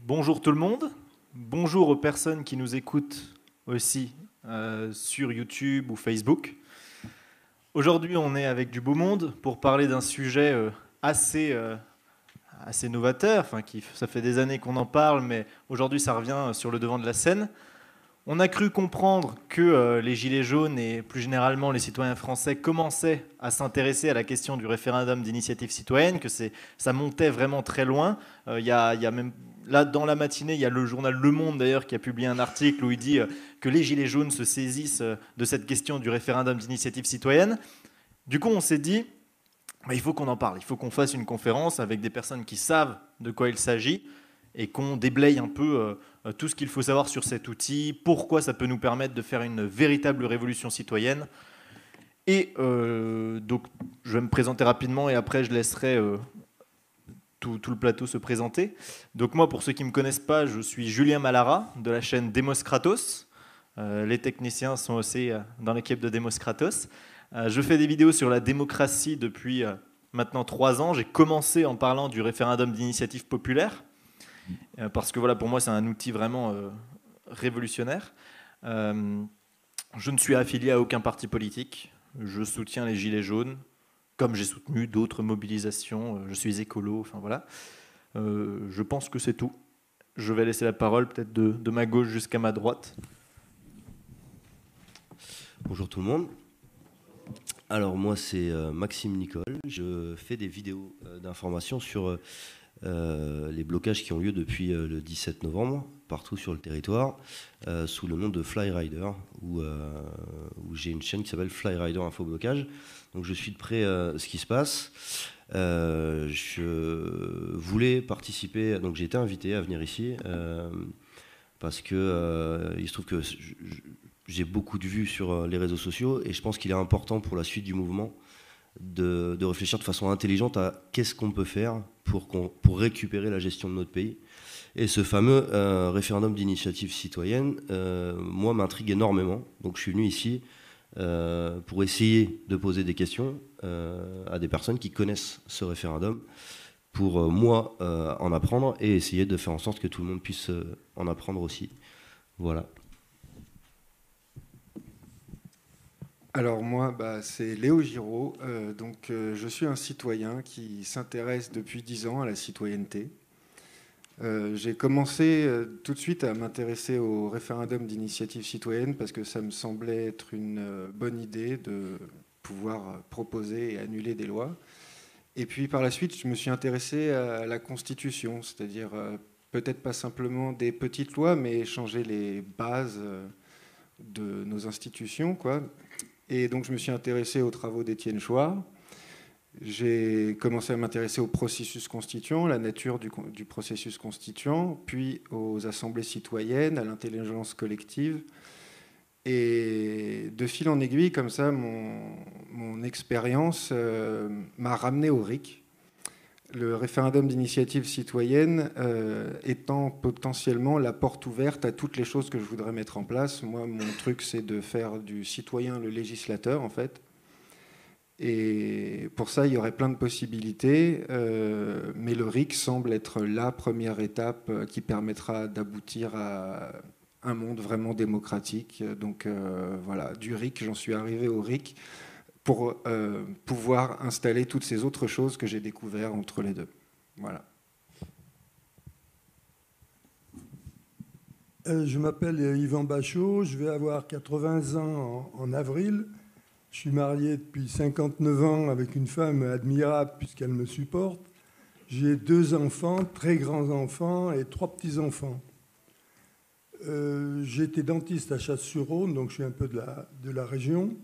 Bonjour tout le monde, bonjour aux personnes qui nous écoutent aussi sur YouTube ou Facebook. Aujourd'hui, on est avec du beau monde pour parler d'un sujet assez novateur. Ça fait des années qu'on en parle, mais aujourd'hui, ça revient sur le devant de la scène. On a cru comprendre que les Gilets jaunes et plus généralement les citoyens français commençaient à s'intéresser à la question du référendum d'initiative citoyenne, que ça montait vraiment très loin. Il y a même, là, dans la matinée, il y a le journal Le Monde d'ailleurs qui a publié un article où il dit que les Gilets jaunes se saisissent de cette question du référendum d'initiative citoyenne. Du coup, on s'est dit, il faut qu'on en parle, il faut qu'on fasse une conférence avec des personnes qui savent de quoi il s'agit et qu'on déblaye un peu tout ce qu'il faut savoir sur cet outil, pourquoi ça peut nous permettre de faire une véritable révolution citoyenne. Et donc, je vais me présenter rapidement et après, je laisserai tout le plateau se présenter. Donc moi, pour ceux qui ne me connaissent pas, je suis Julien Malara de la chaîne Demos Kratos. Les techniciens sont aussi dans l'équipe de Demos Kratos. Je fais des vidéos sur la démocratie depuis maintenant 3 ans. J'ai commencé en parlant du référendum d'initiative populaire, parce que voilà, pour moi, c'est un outil vraiment révolutionnaire. Je ne suis affilié à aucun parti politique. Je soutiens les Gilets jaunes, comme j'ai soutenu d'autres mobilisations. Je suis écolo, enfin voilà. Je pense que c'est tout. Je vais laisser la parole peut-être de ma gauche jusqu'à ma droite. Bonjour tout le monde. Alors moi c'est Maxime Nicole, je fais des vidéos d'information sur les blocages qui ont lieu depuis le 17 novembre partout sur le territoire sous le nom de Flyrider où j'ai une chaîne qui s'appelle Flyrider Info Blocage. Donc je suis de près ce qui se passe. Je voulais participer, donc j'ai été invité à venir ici parce que il se trouve que j'ai beaucoup de vues sur les réseaux sociaux et je pense qu'il est important pour la suite du mouvement de réfléchir de façon intelligente à qu'est-ce qu'on peut faire pour récupérer la gestion de notre pays. Et ce fameux référendum d'initiative citoyenne, moi, m'intrigue énormément. Donc je suis venu ici pour essayer de poser des questions à des personnes qui connaissent ce référendum, pour moi en apprendre et essayer de faire en sorte que tout le monde puisse en apprendre aussi. Voilà. Alors moi, c'est Léo Giraud. Je suis un citoyen qui s'intéresse depuis 10 ans à la citoyenneté. J'ai commencé tout de suite à m'intéresser au référendum d'initiative citoyenne parce que ça me semblait être une bonne idée de pouvoir proposer et annuler des lois. Et puis par la suite, je me suis intéressé à la Constitution, c'est-à-dire peut-être pas simplement des petites lois, mais changer les bases de nos institutions, quoi. Et donc, je me suis intéressé aux travaux d'Étienne Chouard. J'ai commencé à m'intéresser au processus constituant, la nature du processus constituant, puis aux assemblées citoyennes, à l'intelligence collective. Et de fil en aiguille, comme ça, mon expérience m'a ramené au RIC. Le référendum d'initiative citoyenne étant potentiellement la porte ouverte à toutes les choses que je voudrais mettre en place. Moi, mon truc, c'est de faire du citoyen le législateur, en fait. Et pour ça, il y aurait plein de possibilités, mais le RIC semble être la première étape qui permettra d'aboutir à un monde vraiment démocratique. Donc voilà, du RIC, j'en suis arrivé au RIC pour pouvoir installer toutes ces autres choses que j'ai découvertes entre les deux. Voilà. Je m'appelle Yvan Bachot, je vais avoir 80 ans en avril. Je suis marié depuis 59 ans avec une femme admirable puisqu'elle me supporte. J'ai 2 enfants, très grands enfants et 3 petits-enfants. J'étais dentiste à Chasse-sur-Rhône, donc je suis un peu de la région.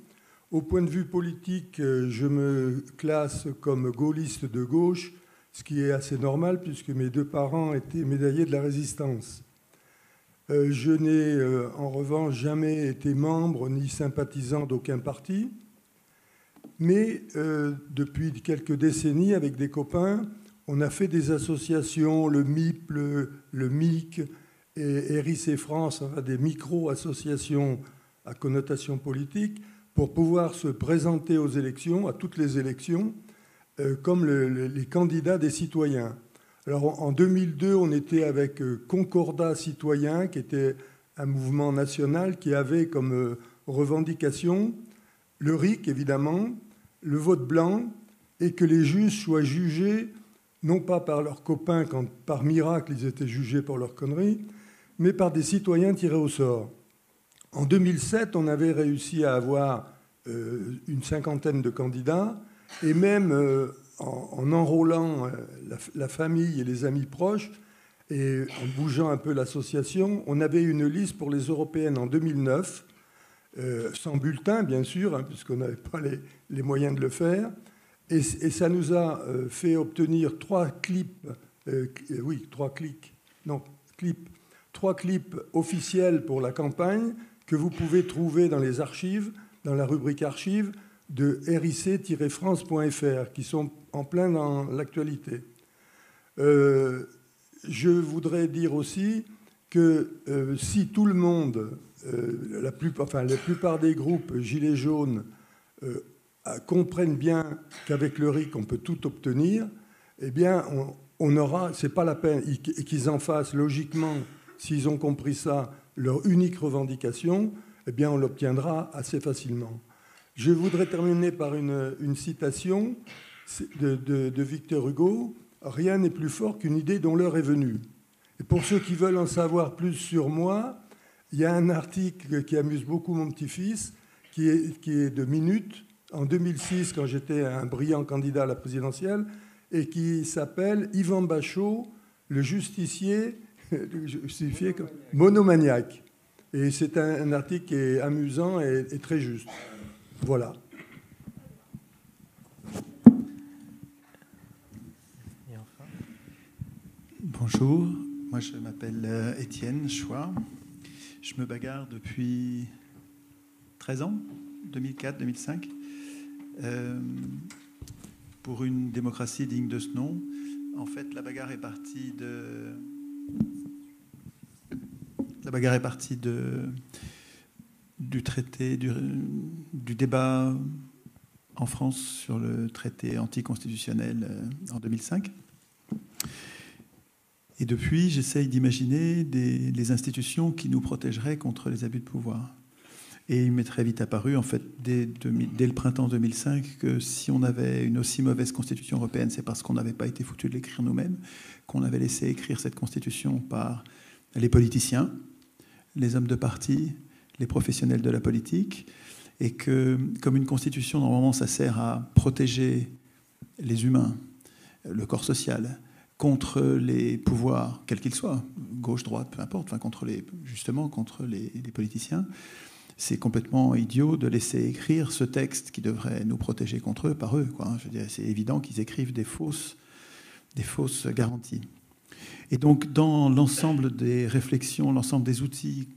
Au point de vue politique, je me classe comme gaulliste de gauche, ce qui est assez normal puisque mes 2 parents étaient médaillés de la Résistance. Je n'ai en revanche jamais été membre ni sympathisant d'aucun parti, mais depuis quelques décennies, avec des copains, on a fait des associations, le MIP, le MIC et RIC France, enfin des micro-associations à connotation politique, pour pouvoir se présenter aux élections, à toutes les élections, comme les candidats des citoyens. Alors, en 2002, on était avec Concordat Citoyen, qui était un mouvement national qui avait comme revendication le RIC, évidemment, le vote blanc, et que les juges soient jugés, non pas par leurs copains, quand par miracle ils étaient jugés pour leurs conneries, mais par des citoyens tirés au sort. En 2007, on avait réussi à avoir une cinquantaine de candidats, et même en enrôlant la famille et les amis proches, et en bougeant un peu l'association, on avait une liste pour les européennes en 2009, sans bulletin, bien sûr, hein, puisqu'on n'avait pas les moyens de le faire. Et ça nous a fait obtenir 3 clips officiels pour la campagne que vous pouvez trouver dans les archives, dans la rubrique archives de ric-france.fr, qui sont en plein dans l'actualité. Je voudrais dire aussi que si tout le monde, la plupart des groupes Gilets jaunes comprennent bien qu'avec le RIC, on peut tout obtenir, eh bien, on aura, c'est pas la peine, qu'ils en fassent logiquement, s'ils ont compris ça, leur unique revendication, eh bien, on l'obtiendra assez facilement. Je voudrais terminer par une citation de Victor Hugo. « Rien n'est plus fort qu'une idée dont l'heure est venue ». Et pour ceux qui veulent en savoir plus sur moi, il y a un article qui amuse beaucoup mon petit-fils, qui est de Minute, en 2006, quand j'étais un brillant candidat à la présidentielle, et qui s'appelle « Yvan Bachot, le justicier monomaniaque ». Et c'est un article qui est amusant et très juste. Voilà. Bonjour, moi je m'appelle Étienne Chouard. Je me bagarre depuis 13 ans, 2004-2005, pour une démocratie digne de ce nom. En fait, la bagarre est partie du traité, du débat en France sur le traité anticonstitutionnel en 2005. Et depuis, j'essaye d'imaginer les institutions qui nous protégeraient contre les abus de pouvoir. Et il m'est très vite apparu, en fait, dès le printemps 2005, que si on avait une aussi mauvaise constitution européenne, c'est parce qu'on n'avait pas été foutu de l'écrire nous-mêmes, qu'on avait laissé écrire cette constitution par les politiciens, les hommes de parti, les professionnels de la politique, et que, comme une constitution, normalement, ça sert à protéger les humains, le corps social, contre les pouvoirs, quels qu'ils soient, gauche, droite, peu importe, enfin, contre les politiciens, c'est complètement idiot de laisser écrire ce texte qui devrait nous protéger contre eux par eux, quoi. Je veux dire, c'est évident qu'ils écrivent des fausses garanties. Et donc, dans l'ensemble des réflexions, l'ensemble des outils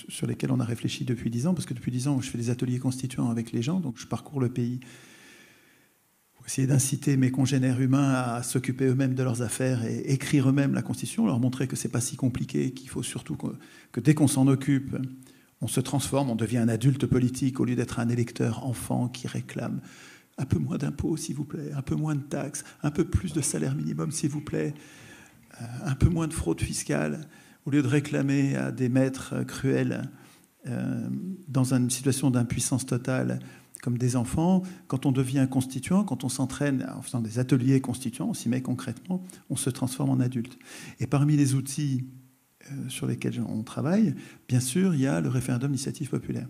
sur lesquels on a réfléchi depuis 10 ans, parce que depuis 10 ans, je fais des ateliers constituants avec les gens, donc je parcours le pays pour essayer d'inciter mes congénères humains à s'occuper eux-mêmes de leurs affaires et écrire eux-mêmes la Constitution, leur montrer que c'est pas si compliqué, qu'il faut surtout que dès qu'on s'en occupe, on se transforme, on devient un adulte politique au lieu d'être un électeur enfant qui réclame un peu moins d'impôts, s'il vous plaît, un peu moins de taxes, un peu plus de salaire minimum, s'il vous plaît, un peu moins de fraude fiscale, au lieu de réclamer à des maîtres cruels dans une situation d'impuissance totale comme des enfants. Quand on devient constituant, quand on s'entraîne en faisant des ateliers constituants, on s'y met concrètement, on se transforme en adulte. Et parmi les outils sur lesquels on travaille, bien sûr, il y a le référendum d'initiative populaire,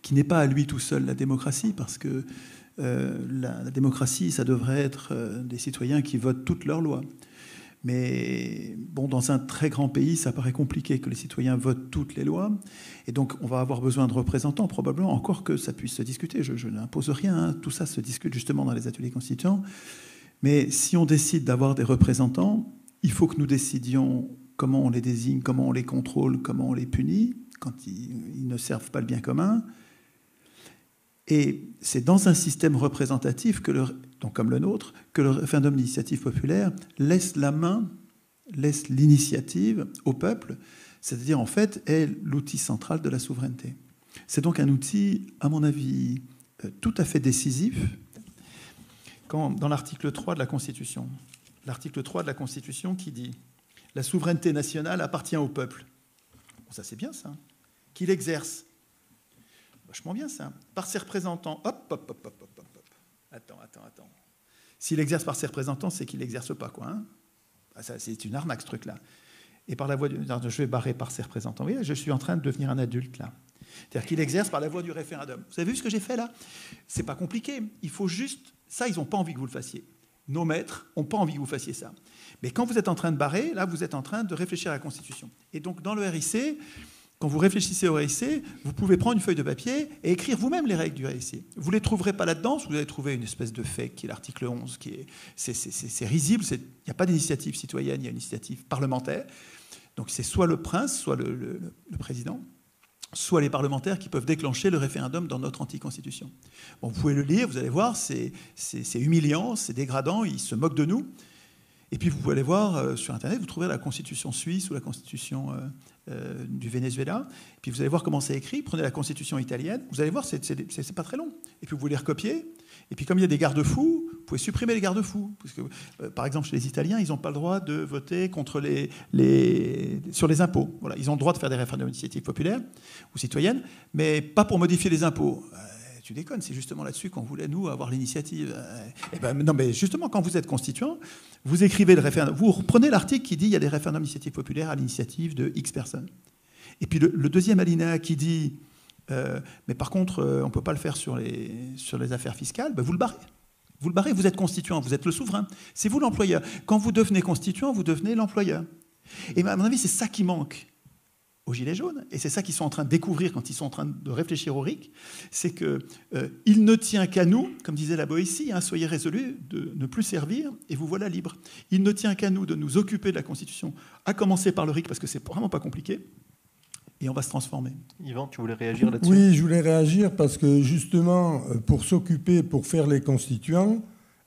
qui n'est pas à lui tout seul la démocratie, parce que la démocratie, ça devrait être des citoyens qui votent toutes leurs lois. Mais bon, dans un très grand pays, ça paraît compliqué que les citoyens votent toutes les lois. Et donc, on va avoir besoin de représentants, probablement, encore que ça puisse se discuter. Je n'impose rien, hein. Tout ça se discute justement dans les ateliers constituants. Mais si on décide d'avoir des représentants, il faut que nous décidions comment on les désigne, comment on les contrôle, comment on les punit, quand ils ne servent pas le bien commun. Et c'est dans un système représentatif, donc comme le nôtre, que le référendum d'initiative populaire laisse l'initiative au peuple, c'est-à-dire en fait est l'outil central de la souveraineté. C'est donc un outil, à mon avis, tout à fait décisif. Dans l'article 3 de la Constitution, l'article 3 de la Constitution qui dit « La souveraineté nationale appartient au peuple ». Bon, ça, c'est bien, ça. Qu'il exerce. Vachement bien, ça. Par ses représentants. Hop. Attends. S'il exerce par ses représentants, c'est qu'il n'exerce pas, quoi. Hein, ça, c'est une arnaque, ce truc-là. Et par la voie je vais barrer par ses représentants. Vous voyez, je suis en train de devenir un adulte, là. C'est-à-dire qu'il exerce par la voie du référendum. Vous avez vu ce que j'ai fait, là? C'est pas compliqué. Il faut juste... Ça, ils n'ont pas envie que vous le fassiez. Nos maîtres n'ont pas envie que vous fassiez ça. Mais quand vous êtes en train de barrer, là, vous êtes en train de réfléchir à la Constitution. Et donc, dans le RIC, quand vous réfléchissez au RIC, vous pouvez prendre une feuille de papier et écrire vous-même les règles du RIC. Vous ne les trouverez pas là-dedans, vous allez trouver une espèce de fait qui est l'article 11, qui est, c'est risible, il n'y a pas d'initiative citoyenne, il y a une initiative parlementaire. Donc c'est soit le prince, soit le président, soit les parlementaires qui peuvent déclencher le référendum dans notre anticonstitution. Bon, vous pouvez le lire, vous allez voir, c'est humiliant, c'est dégradant, ils se moquent de nous. Et puis vous pouvez aller voir sur Internet, vous trouverez la constitution suisse ou la constitution du Venezuela. Et puis vous allez voir comment c'est écrit. Prenez la constitution italienne, vous allez voir, c'est pas très long. Et puis vous pouvez les recopier. Et puis comme il y a des garde-fous, vous pouvez supprimer les garde-fous. Parce que, par exemple, chez les Italiens, ils n'ont pas le droit de voter contre sur les impôts. Voilà, ils ont le droit de faire des référendums d'initiative populaire ou citoyenne, mais pas pour modifier les impôts. Tu déconnes, c'est justement là-dessus qu'on voulait, nous, avoir l'initiative. Non, mais justement, quand vous êtes constituant, vous écrivez le référendum, vous reprenez l'article qui dit qu'il y a des référendums d'initiative populaire à l'initiative de X personnes. Et puis le deuxième alinéa qui dit, mais par contre, on ne peut pas le faire sur les affaires fiscales, vous le barrez. Vous le barrez, vous êtes constituant, vous êtes le souverain. C'est vous l'employeur. Quand vous devenez constituant, vous devenez l'employeur. Et à mon avis, c'est ça qui manque aux Gilets jaunes, et c'est ça qu'ils sont en train de découvrir quand ils sont en train de réfléchir au RIC, c'est qu'il ne tient qu'à nous, comme disait la Boétie, hein, soyez résolus de ne plus servir, et vous voilà libres. Il ne tient qu'à nous de nous occuper de la Constitution, à commencer par le RIC, parce que c'est vraiment pas compliqué, et on va se transformer. Yvan, tu voulais réagir là-dessus? Oui, je voulais réagir parce que justement, pour s'occuper, pour faire les constituants,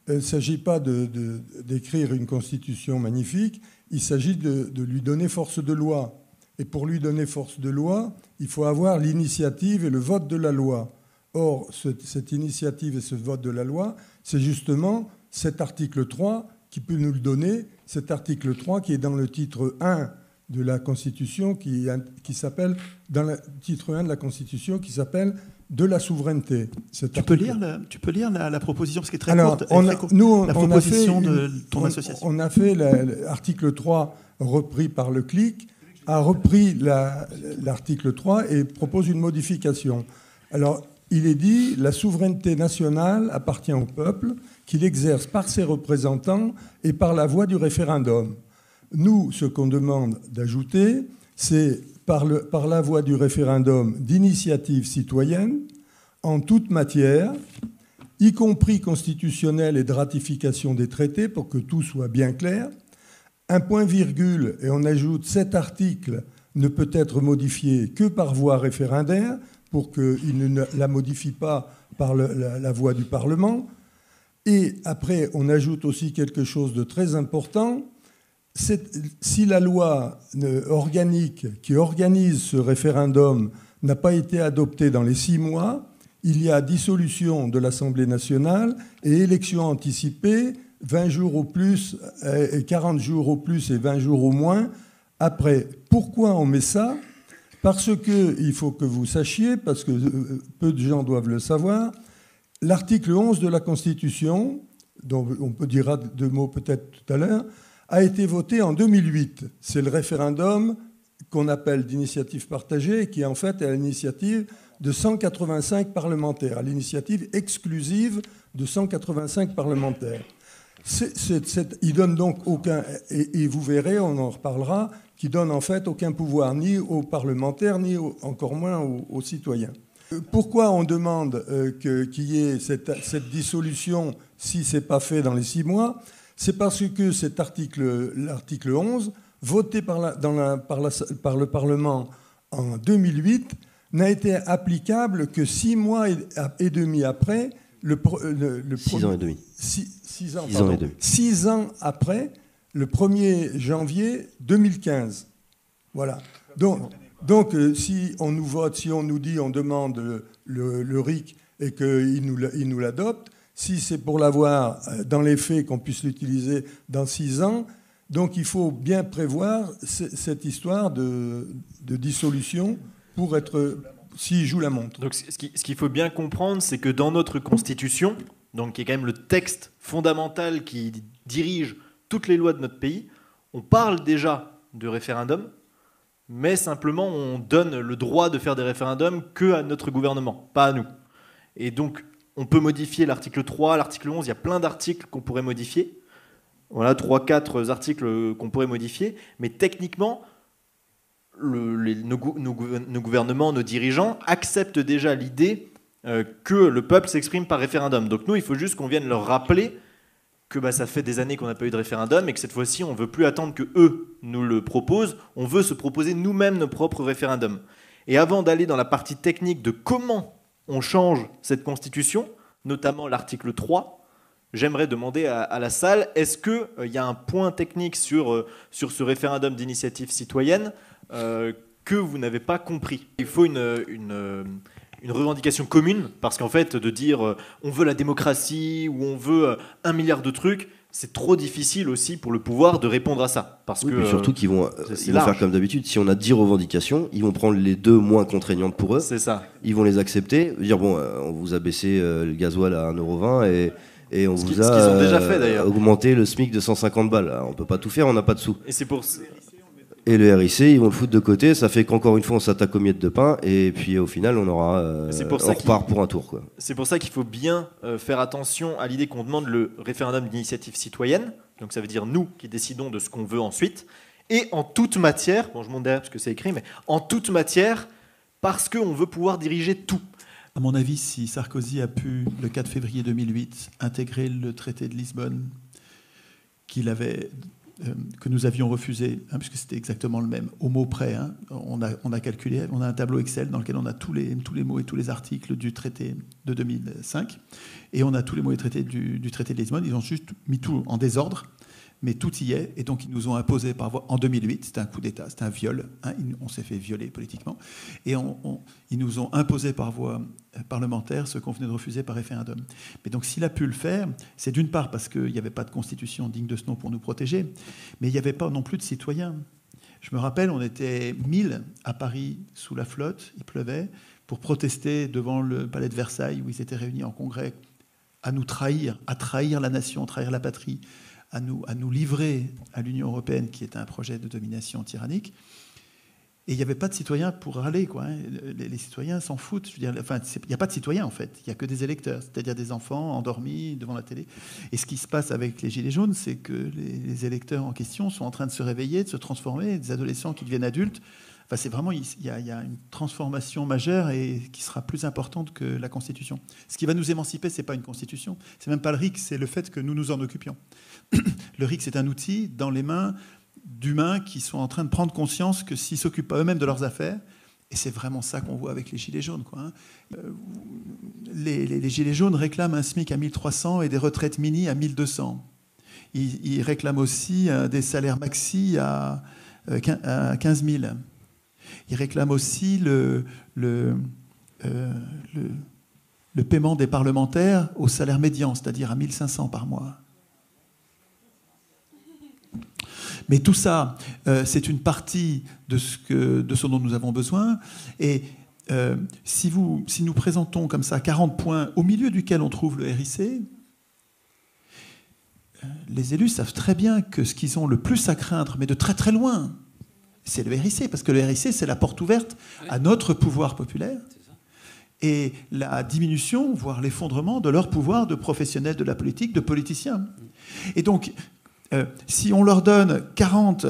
il ne s'agit pas d'écrire une constitution magnifique, il s'agit de lui donner force de loi. Et pour lui donner force de loi, il faut avoir l'initiative et le vote de la loi. Or, cette initiative et ce vote de la loi, c'est justement cet article 3 qui peut nous le donner, cet article 3 qui est dans le titre 1 de la Constitution, qui s'appelle, dans le titre 1 de la Constitution, qui s'appelle « de la souveraineté ». Tu peux lire la proposition, parce qu'elle est très courte. La proposition de ton association. On a fait l'article 3 repris par le CLIC, a repris l'article 3 et propose une modification. Alors, il est dit « La souveraineté nationale appartient au peuple, qu'il exerce par ses représentants et par la voie du référendum. » Nous, ce qu'on demande d'ajouter, c'est par la voie du référendum d'initiative citoyenne, en toute matière, y compris constitutionnelle et de ratification des traités, pour que tout soit bien clair. Un point-virgule, et on ajoute cet article ne peut être modifié que par voie référendaire, pour qu'il ne la modifie pas par la voie du Parlement. Et après, on ajoute aussi quelque chose de très important. Si la loi organique qui organise ce référendum n'a pas été adoptée dans les 6 mois, il y a dissolution de l'Assemblée nationale et élection anticipée 20 jours au plus, 40 jours au plus et 20 jours au moins après. Pourquoi on met ça? Parce qu'il faut que vous sachiez, parce que peu de gens doivent le savoir, l'article 11 de la Constitution, dont on peut dire 2 mots peut-être tout à l'heure, a été voté en 2008. C'est le référendum qu'on appelle d'initiative partagée, qui en fait est à l'initiative de 185 parlementaires, à l'initiative exclusive de 185 parlementaires. Il donne donc aucun, et vous verrez, on en reparlera, qui donne en fait aucun pouvoir ni aux parlementaires, ni encore moins aux citoyens. Pourquoi on demande qu'il y ait cette dissolution si ce n'est pas fait dans les 6 mois? C'est parce que l'article 11, voté par le Parlement en 2008, n'a été applicable que 6 mois et demi après. 6 ans et demi. 6 ans après, le 1er janvier 2015. Voilà. Donc si on nous dit, on demande le RIC et qu'il nous l'adopte, si c'est pour l'avoir dans les faits, qu'on puisse l'utiliser dans 6 ans. Donc il faut bien prévoir cette histoire de dissolution pour être, s'il joue la montre. Donc ce qu'il faut bien comprendre, c'est que dans notre Constitution, donc qui est quand même le texte fondamental qui dirige toutes les lois de notre pays, on parle déjà de référendum, mais simplement on donne le droit de faire des référendums que à notre gouvernement, pas à nous. Et donc on peut modifier l'article 3, l'article 11, il y a plein d'articles qu'on pourrait modifier. Voilà, 3-4 articles qu'on pourrait modifier, mais techniquement, nos gouvernements, nos dirigeants acceptent déjà l'idée que le peuple s'exprime par référendum. Donc nous, il faut juste qu'on vienne leur rappeler que ça fait des années qu'on n'a pas eu de référendum et que cette fois-ci, on ne veut plus attendre qu'eux nous le proposent, on veut se proposer nous-mêmes nos propres référendums. Et avant d'aller dans la partie technique de comment on change cette constitution, notamment l'article 3, j'aimerais demander à la salle, est-ce qu'il y a un point technique sur ce référendum d'initiative citoyenne que vous n'avez pas compris? Il faut une revendication commune, parce qu'en fait, de dire on veut la démocratie ou on veut 1 milliard de trucs, c'est trop difficile aussi pour le pouvoir de répondre à ça. Parce que, surtout qu'ils vont faire comme d'habitude. Si on a 10 revendications, ils vont prendre les 2 moins contraignantes pour eux. C'est ça. Ils vont les accepter, dire bon, on vous a baissé le gasoil à 1,20 € et on vous a déjà fait, d'ailleurs, augmenté le SMIC de 150 balles. Alors, on peut pas tout faire, on n'a pas de sous. Et c'est pour Et le RIC, ils vont le foutre de côté, ça fait qu'encore une fois on s'attaque aux miettes de pain et puis au final on repart pour un tour, quoi. C'est pour ça qu'il faut bien faire attention à l'idée qu'on demande le référendum d'initiative citoyenne, donc ça veut dire nous qui décidons de ce qu'on veut ensuite, et en toute matière, bon je monte derrière parce que c'est écrit, mais en toute matière parce qu'on veut pouvoir diriger tout. À mon avis, si Sarkozy a pu, le 4 février 2008, intégrer le traité de Lisbonne que nous avions refusé, puisque c'était exactement le même, au mot près. On a calculé, on a un tableau Excel dans lequel on a tous les mots et tous les articles du traité de 2005, et on a tous les mots et traités du traité de Lisbonne. Ils ont juste mis tout en désordre, mais tout y est, et donc ils nous ont imposé par voie, en 2008, c'était un coup d'État, c'était un viol, on s'est fait violer politiquement, et ils nous ont imposé par voie parlementaire ce qu'on venait de refuser par référendum. Mais donc s'il a pu le faire, c'est d'une part parce qu'il n'y avait pas de constitution digne de ce nom pour nous protéger, mais il n'y avait pas non plus de citoyens. Je me rappelle, on était 1000 à Paris sous la flotte, il pleuvait, pour protester devant le palais de Versailles où ils étaient réunis en congrès, à trahir la nation, trahir la patrie, à nous livrer à l'Union européenne, qui est un projet de domination tyrannique. Et il n'y avait pas de citoyens pour râler, quoi. Les citoyens s'en foutent. Je veux dire, il n'y a pas de citoyens, en fait. Il n'y a que des électeurs, c'est-à-dire des enfants endormis devant la télé. Et ce qui se passe avec les Gilets jaunes, c'est que les électeurs en question sont en train de se réveiller, de se transformer, des adolescents qui deviennent adultes. Enfin, c'est vraiment, il y a une transformation majeure et qui sera plus importante que la Constitution. Ce qui va nous émanciper, ce n'est pas une Constitution. C'est même pas le RIC, c'est le fait que nous nous en occupions. Le RIC, c'est un outil dans les mains d'humains qui sont en train de prendre conscience que s'ils ne s'occupent pas eux-mêmes de leurs affaires, et c'est vraiment ça qu'on voit avec les Gilets jaunes, quoi. Les Gilets jaunes réclament un SMIC à 1300 et des retraites mini à 1200. Ils réclament aussi des salaires maxi à 15 000. Ils réclament aussi le paiement des parlementaires au salaire médian, c'est-à-dire à 1500 par mois. Mais tout ça, c'est une partie de ce dont nous avons besoin. Et si nous présentons comme ça 40 points au milieu duquel on trouve le RIC, les élus savent très bien que ce qu'ils ont le plus à craindre, mais de très très loin, c'est le RIC, parce que le RIC, c'est la porte ouverte à notre pouvoir populaire et la diminution, voire l'effondrement de leur pouvoir de professionnels de la politique, de politiciens. Et donc, si on leur donne 40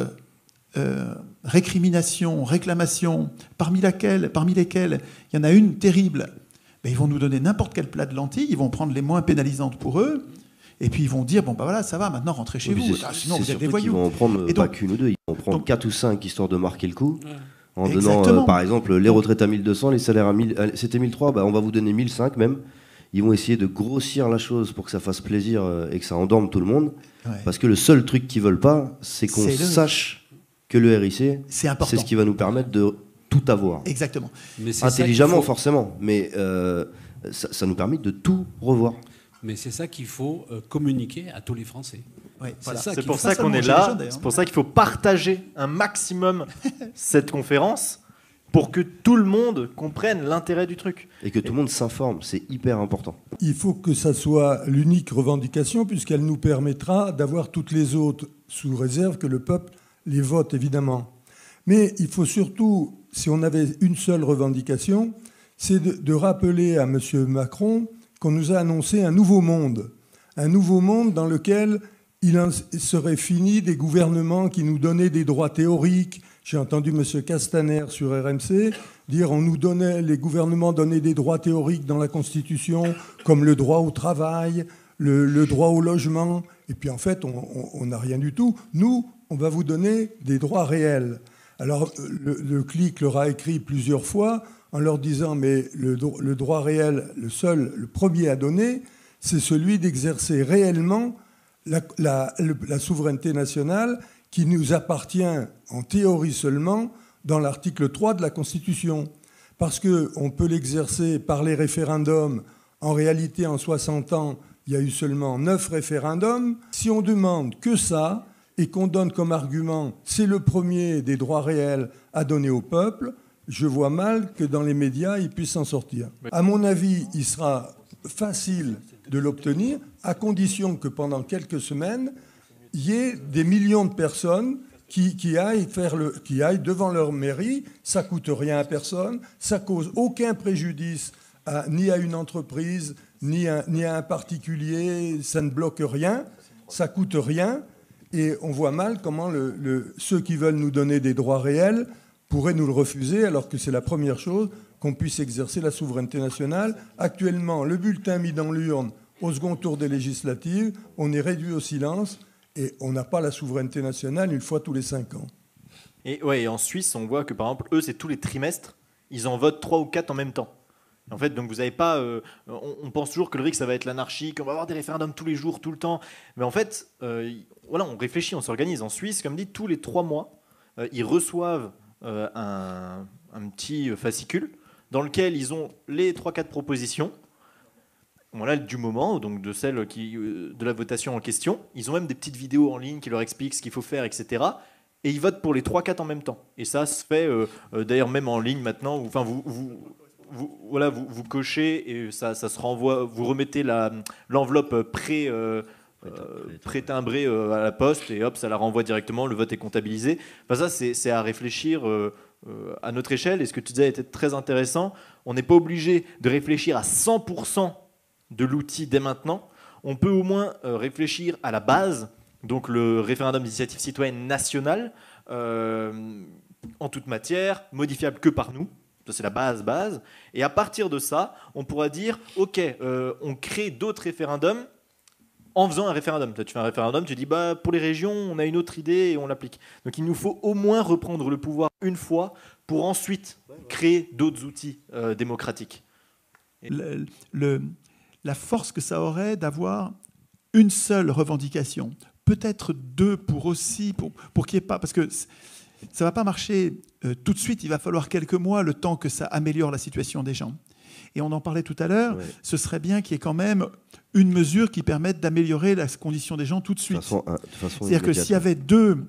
récriminations, réclamations, parmi lesquelles il y en a une terrible, ils vont nous donner n'importe quel plat de lentilles, ils vont prendre les moins pénalisantes pour eux, et puis ils vont dire, bon, voilà, ça va, maintenant rentrez chez vous. Sinon, vous êtes des voyous. Ils vont en prendre pas qu'une ou deux, ils vont prendre 4 ou 5 histoire de marquer le coup. En donnant, par exemple, les retraites à 1200, les salaires à 1000, c'était 1003, on va vous donner 1005 même. Ils vont essayer de grossir la chose pour que ça fasse plaisir et que ça endorme tout le monde. Ouais. Parce que le seul truc qu'ils veulent pas, c'est qu'on sache que le RIC, c'est ce qui va nous permettre de tout avoir. Exactement. Mais intelligemment, forcément. Mais ça nous permet de tout revoir. mais c'est ça qu'il faut communiquer à tous les Français. Ouais, C'est pour ça qu'on est là. C'est pour ça qu'il faut partager un maximum cette conférence pour que tout le monde comprenne l'intérêt du truc. Et que tout le monde s'informe, c'est hyper important. Il faut que ça soit l'unique revendication, puisqu'elle nous permettra d'avoir toutes les autres, sous réserve que le peuple les vote, évidemment. Mais il faut surtout, si on avait une seule revendication, c'est de rappeler à M. Macron qu'on nous a annoncé un nouveau monde dans lequel il serait fini des gouvernements qui nous donnaient des droits théoriques. J'ai entendu M. Castaner sur RMC dire les gouvernements donnaient des droits théoriques dans la Constitution, comme le droit au travail, le droit au logement. Et puis en fait, on n'a rien du tout. Nous, on va vous donner des droits réels. Alors le CLIC leur a écrit plusieurs fois en leur disant mais le droit réel, le premier à donner, c'est celui d'exercer réellement la souveraineté nationale qui nous appartient en théorie seulement dans l'article 3 de la Constitution. Parce qu'on peut l'exercer par les référendums. En réalité, en 60 ans, il y a eu seulement 9 référendums. Si on demande que ça, et qu'on donne comme argument c'est le premier des droits réels à donner au peuple, je vois mal que dans les médias, il puisse s'en sortir. À mon avis, il sera facile de l'obtenir, à condition que pendant quelques semaines, il y ait des millions de personnes qui aillent devant leur mairie. Ça ne coûte rien à personne, ça ne cause aucun préjudice ni à une entreprise, ni à un particulier, ça ne bloque rien, ça ne coûte rien. Et on voit mal comment ceux qui veulent nous donner des droits réels pourraient nous le refuser, alors que c'est la première chose qu'on puisse exercer la souveraineté nationale. Actuellement, le bulletin mis dans l'urne au second tour des législatives, on est réduit au silence et on n'a pas la souveraineté nationale une fois tous les 5 ans. Et en Suisse, on voit que par exemple, eux, c'est tous les trimestres, ils en votent 3 ou 4 en même temps. En fait, donc vous n'avez pas. On pense toujours que le RIC, ça va être l'anarchie, qu'on va avoir des référendums tous les jours, tout le temps. Mais en fait, on réfléchit, on s'organise. En Suisse, comme dit, tous les 3 mois, ils reçoivent un petit fascicule dans lequel ils ont les 3-4 propositions. Voilà, du moment, donc de celle de la votation en question. Ils ont même des petites vidéos en ligne qui leur expliquent ce qu'il faut faire, etc. Et ils votent pour les 3-4 en même temps. Et ça se fait d'ailleurs même en ligne maintenant. Enfin, vous cochez et ça se renvoie. Vous remettez l'enveloppe pré-timbrée à la poste et hop, ça la renvoie directement. Le vote est comptabilisé. Enfin, ça, c'est à réfléchir à notre échelle. Et ce que tu disais était très intéressant. On n'est pas obligé de réfléchir à 100% de l'outil dès maintenant. On peut au moins réfléchir à la base, donc le référendum d'initiative citoyenne nationale, en toute matière, modifiable que par nous. Ça, c'est la base. Et à partir de ça, on pourra dire, OK, on crée d'autres référendums en faisant un référendum. Tu fais un référendum, tu dis, pour les régions, on a une autre idée et on l'applique. Donc il nous faut au moins reprendre le pouvoir une fois pour ensuite créer d'autres outils démocratiques. La force que ça aurait d'avoir une seule revendication, peut-être 2 pour qu'il n'y ait pas... Parce que ça ne va pas marcher tout de suite, il va falloir quelques mois, le temps que ça améliore la situation des gens. Et on en parlait tout à l'heure, ce serait bien qu'il y ait quand même une mesure qui permette d'améliorer la condition des gens tout de suite. C'est-à-dire que s'il y avait 2...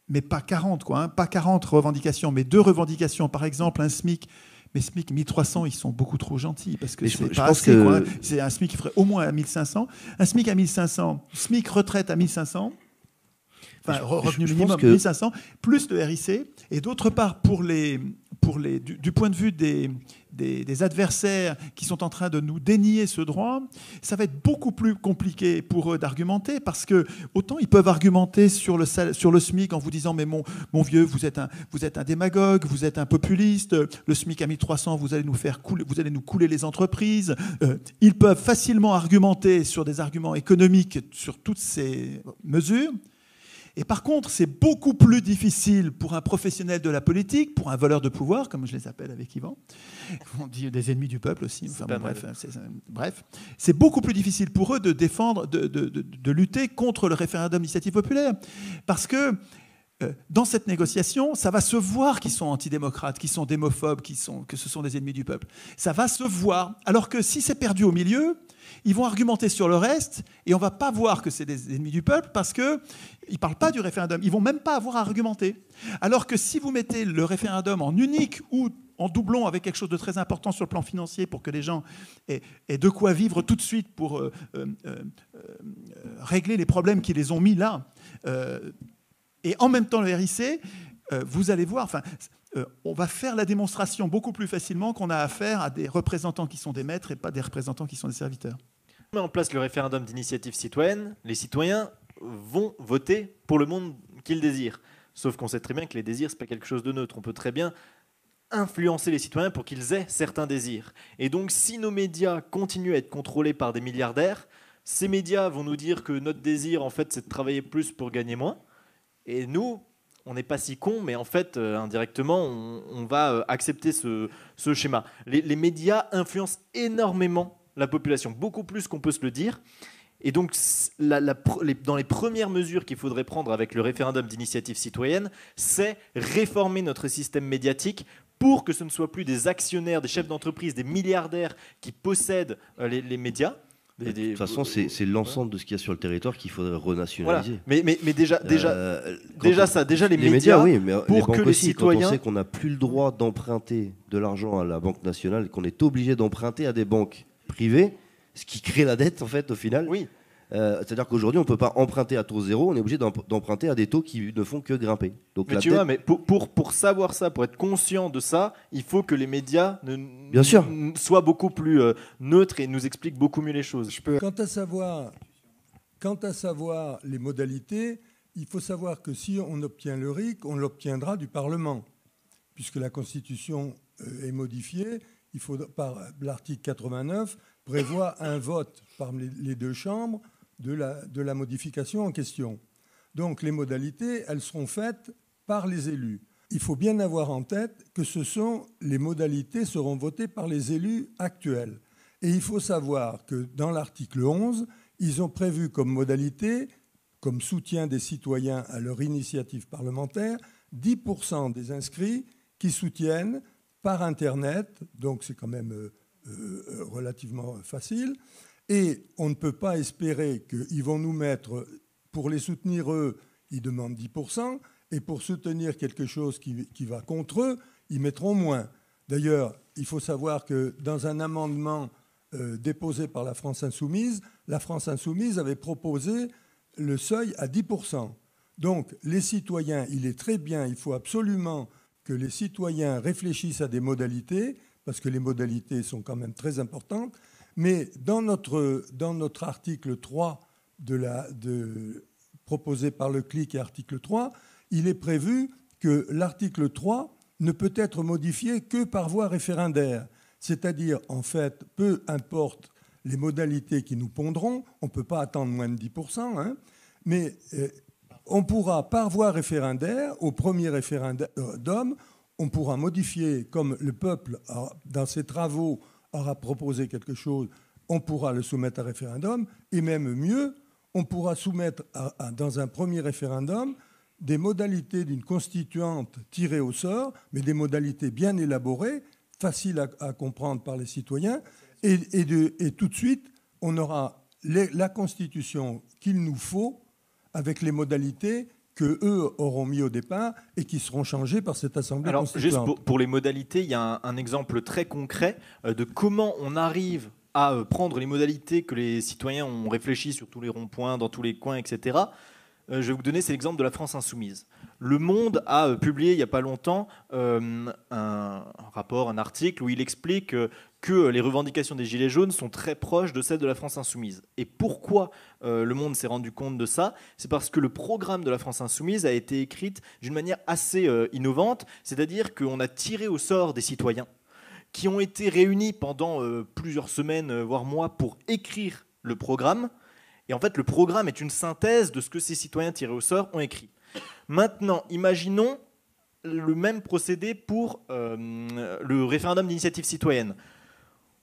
mais pas 40, pas 40 revendications, mais 2 revendications, par exemple un SMIC. Mais SMIC 1300, ils sont beaucoup trop gentils parce que c'est pas assez. C'est un SMIC qui ferait au moins à 1500. Un SMIC à 1500, SMIC retraite à 1500, enfin revenu minimum 1500, plus le RIC. Et d'autre part, du point de vue des adversaires qui sont en train de nous dénier ce droit, ça va être beaucoup plus compliqué pour eux d'argumenter parce que autant ils peuvent argumenter sur le SMIC en vous disant mais mon vieux, vous êtes un démagogue, vous êtes un populiste, le SMIC à 1300, vous allez nous couler les entreprises. Ils peuvent facilement argumenter sur des arguments économiques sur toutes ces mesures. Et par contre, c'est beaucoup plus difficile pour un professionnel de la politique, pour un voleur de pouvoir, comme je les appelle avec Yvan. On dit des ennemis du peuple aussi. Enfin, bref, c'est beaucoup plus difficile pour eux de défendre, de lutter contre le référendum d'initiative populaire. Parce que dans cette négociation, ça va se voir qu'ils sont antidémocrates, qu'ils sont démophobes, que ce sont des ennemis du peuple. Ça va se voir. Alors que si c'est perdu au milieu, Ils vont argumenter sur le reste et on ne va pas voir que c'est des ennemis du peuple parce qu'ils ne parlent pas du référendum. Ils ne vont même pas avoir à argumenter. Alors que si vous mettez le référendum en unique ou en doublon avec quelque chose de très important sur le plan financier pour que les gens aient de quoi vivre tout de suite pour régler les problèmes qui les ont mis là, et en même temps le RIC, vous allez voir, on va faire la démonstration beaucoup plus facilement qu'on a affaire à des représentants qui sont des maîtres et pas des représentants qui sont des serviteurs. On met en place le référendum d'initiative citoyenne, les citoyens vont voter pour le monde qu'ils désirent. Sauf qu'on sait très bien que les désirs, ce n'est pas quelque chose de neutre. On peut très bien influencer les citoyens pour qu'ils aient certains désirs. Et donc, si nos médias continuent à être contrôlés par des milliardaires, ces médias vont nous dire que notre désir, en fait, c'est de travailler plus pour gagner moins. Et nous, on n'est pas si cons, mais en fait, indirectement, on va accepter ce schéma. Les médias influencent énormément la population, beaucoup plus qu'on peut se le dire. Et donc, dans les premières mesures qu'il faudrait prendre avec le référendum d'initiative citoyenne, c'est réformer notre système médiatique pour que ce ne soit plus des actionnaires, des chefs d'entreprise, des milliardaires qui possèdent les médias. De toute façon, c'est l'ensemble de ce qu'il y a sur le territoire qu'il faudrait renationaliser. Voilà. Mais déjà les médias, oui, mais pour les banques que les aussi, citoyens... quand on sait qu'on n'a plus le droit d'emprunter de l'argent à la Banque nationale, qu'on est obligé d'emprunter à des banques privées, ce qui crée la dette, en fait, au final. Oui. C'est-à-dire qu'aujourd'hui, on ne peut pas emprunter à taux zéro, on est obligé d'emprunter à des taux qui ne font que grimper. Donc, mais tu vois, mais pour savoir ça, pour être conscient de ça, il faut que les médias Bien sûr. soient beaucoup plus neutres et nous expliquent beaucoup mieux les choses. Quant à savoir les modalités, il faut savoir que si on obtient le RIC, on l'obtiendra du Parlement, puisque la Constitution est modifiée. Il faut, par l'article 89, prévoit un vote par les deux chambres de la modification en question. Donc les modalités, elles seront faites par les élus. Il faut bien avoir en tête que les modalités seront votées par les élus actuels. Et il faut savoir que dans l'article 11, ils ont prévu comme modalité, comme soutien des citoyens à leur initiative parlementaire, 10% des inscrits qui soutiennent par Internet, donc c'est quand même relativement facile, et on ne peut pas espérer qu'ils vont nous mettre, pour les soutenir eux, ils demandent 10%, et pour soutenir quelque chose qui va contre eux, ils mettront moins. D'ailleurs, il faut savoir que dans un amendement déposé par la France Insoumise avait proposé le seuil à 10%. Donc les citoyens, il faut absolument que les citoyens réfléchissent à des modalités, parce que les modalités sont quand même très importantes, mais dans notre article 3 proposé par le CLIC et article 3, il est prévu que l'article 3 ne peut être modifié que par voie référendaire. C'est-à-dire, en fait, peu importe les modalités qui nous pondront, on ne peut pas attendre moins de 10%, mais on pourra, par voie référendaire, au premier référendum, on pourra modifier, comme le peuple, dans ses travaux, aura proposé quelque chose, on pourra le soumettre à référendum, et même mieux, on pourra soumettre dans un premier référendum des modalités d'une constituante tirée au sort, mais des modalités bien élaborées, faciles à comprendre par les citoyens, et tout de suite, on aura la constitution qu'il nous faut avec les modalités qu'eux auront mis au départ et qui seront changées par cette Assemblée constituante. Juste pour les modalités, il y a un exemple très concret de comment on arrive à prendre les modalités que les citoyens ont réfléchi sur tous les ronds-points, dans tous les coins, etc. Je vais vous donner, c'est l'exemple de la France Insoumise. Le Monde a publié il n'y a pas longtemps un rapport, un article où il explique que les revendications des Gilets jaunes sont très proches de celles de la France Insoumise. Et pourquoi Le Monde s'est rendu compte de ça? C'est parce que le programme de la France Insoumise a été écrit d'une manière assez innovante, c'est-à-dire qu'on a tiré au sort des citoyens qui ont été réunis pendant plusieurs semaines, voire mois, pour écrire le programme. Et en fait, le programme est une synthèse de ce que ces citoyens tirés au sort ont écrit. Maintenant, imaginons le même procédé pour le référendum d'initiative citoyenne.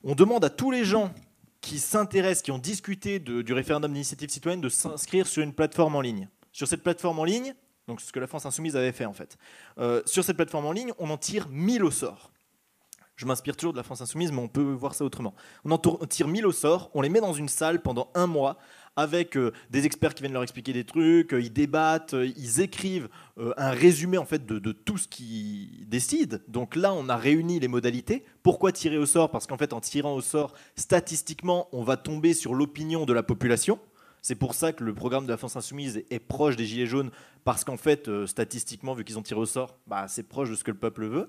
On demande à tous les gens qui s'intéressent, qui ont discuté du référendum d'initiative citoyenne, de s'inscrire sur une plateforme en ligne. Sur cette plateforme en ligne, donc ce que la France Insoumise avait fait en fait, sur cette plateforme en ligne, on en tire 1000 au sort. je m'inspire toujours de la France Insoumise, mais on peut voir ça autrement. On en tire 1000 au sort, on les met dans une salle pendant 1 mois, avec des experts qui viennent leur expliquer des trucs, ils débattent, ils écrivent un résumé en fait de tout ce qu'ils décident. Donc là, on a réuni les modalités. Pourquoi tirer au sort? Parce qu'en fait, en tirant au sort, statistiquement, on va tomber sur l'opinion de la population. C'est pour ça que le programme de la France Insoumise est proche des Gilets jaunes, parce qu'en fait, statistiquement, vu qu'ils ont tiré au sort, bah, c'est proche de ce que le peuple veut.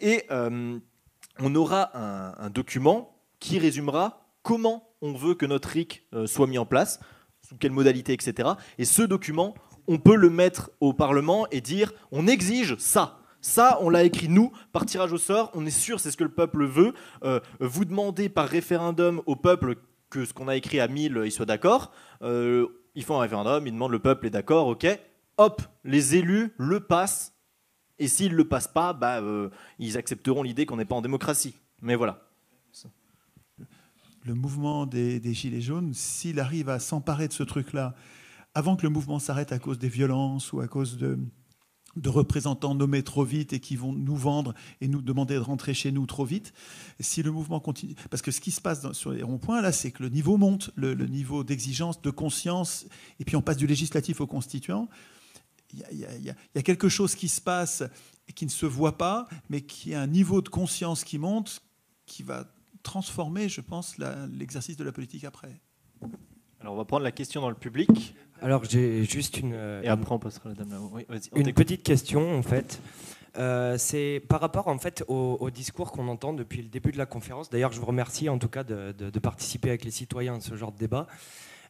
Et on aura un document qui résumera comment on veut que notre RIC soit mis en place, sous quelles modalités, etc. Et ce document, on peut le mettre au Parlement et dire on exige ça. Ça, on l'a écrit nous, par tirage au sort, on est sûr, c'est ce que le peuple veut. Vous demandez par référendum au peuple que ce qu'on a écrit à 1000, il soit d'accord. Ils font un référendum, ils demandent, le peuple est d'accord, ok. Hop, les élus le passent. Et s'ils ne le passent pas, ils accepteront l'idée qu'on n'est pas en démocratie. Mais voilà. Le mouvement des Gilets jaunes, s'il arrive à s'emparer de ce truc-là, avant que le mouvement s'arrête à cause des violences ou à cause de représentants nommés trop vite et qui vont nous vendre et nous demander de rentrer chez nous trop vite, si le mouvement continue... Parce que ce qui se passe sur les ronds-points, là, c'est que le niveau monte, le niveau d'exigence, de conscience, et puis on passe du législatif au constituant. Il y a quelque chose qui se passe et qui ne se voit pas, mais qui a un niveau de conscience qui monte, qui va transformer, je pense, l'exercice de la politique après. Alors on va prendre la question dans le public. Alors j'ai juste Et après on passera à la dame là-haut. Oui, une petite question en fait. C'est par rapport en fait au discours qu'on entend depuis le début de la conférence. D'ailleurs, je vous remercie en tout cas de participer avec les citoyens à ce genre de débat.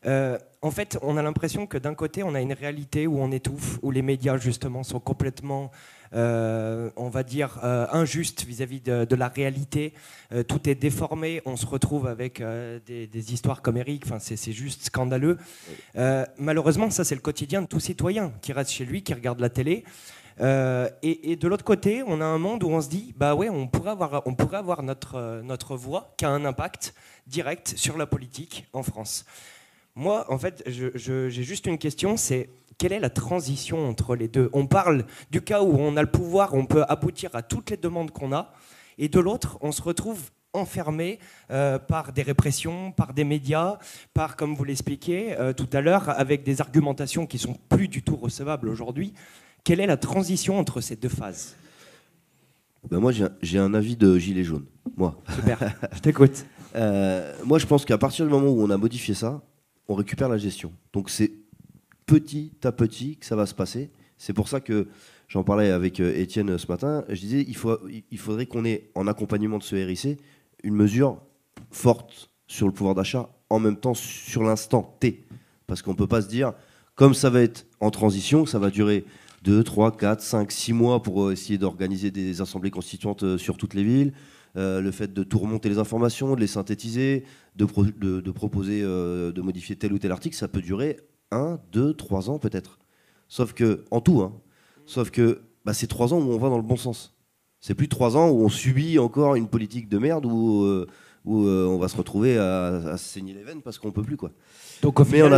En fait, on a l'impression que d'un côté, on a une réalité où on étouffe, où les médias justement sont complètement, on va dire, injustes vis-à-vis de la réalité. Tout est déformé. On se retrouve avec des histoires comme Eric. Enfin, c'est juste scandaleux. Malheureusement, ça c'est le quotidien de tout citoyen qui reste chez lui, qui regarde la télé. Et de l'autre côté, on a un monde où on se dit, bah ouais, on pourrait avoir notre voix qui a un impact direct sur la politique en France. Moi, en fait, j'ai juste une question, c'est quelle est la transition entre les deux? On parle du cas où on a le pouvoir, on peut aboutir à toutes les demandes qu'on a, et de l'autre, on se retrouve enfermé par des répressions, par des médias, par, comme vous l'expliquiez tout à l'heure, avec des argumentations qui sont plus du tout recevables aujourd'hui. Quelle est la transition entre ces deux phases? Ben moi, j'ai un avis de gilet jaune. Moi. Super, je t'écoute. Moi, je pense qu'à partir du moment où on a modifié ça, on récupère la gestion. Donc c'est petit à petit que ça va se passer. C'est pour ça que j'en parlais avec Étienne ce matin. Je disais il faudrait qu'on ait en accompagnement de ce RIC une mesure forte sur le pouvoir d'achat en même temps sur l'instant T. Parce qu'on ne peut pas se dire, comme ça va être en transition, ça va durer 2, 3, 4, 5, 6 mois pour essayer d'organiser des assemblées constituantes sur toutes les villes. Le fait de tout remonter les informations, de les synthétiser, de proposer de modifier tel ou tel article, ça peut durer 1, 2, 3 ans peut-être. Sauf que, en tout, sauf que c'est 3 ans où on va dans le bon sens. C'est plus 3 ans où on subit encore une politique de merde où on va se retrouver à se saigner les veines parce qu'on peut plus, quoi. Donc au final,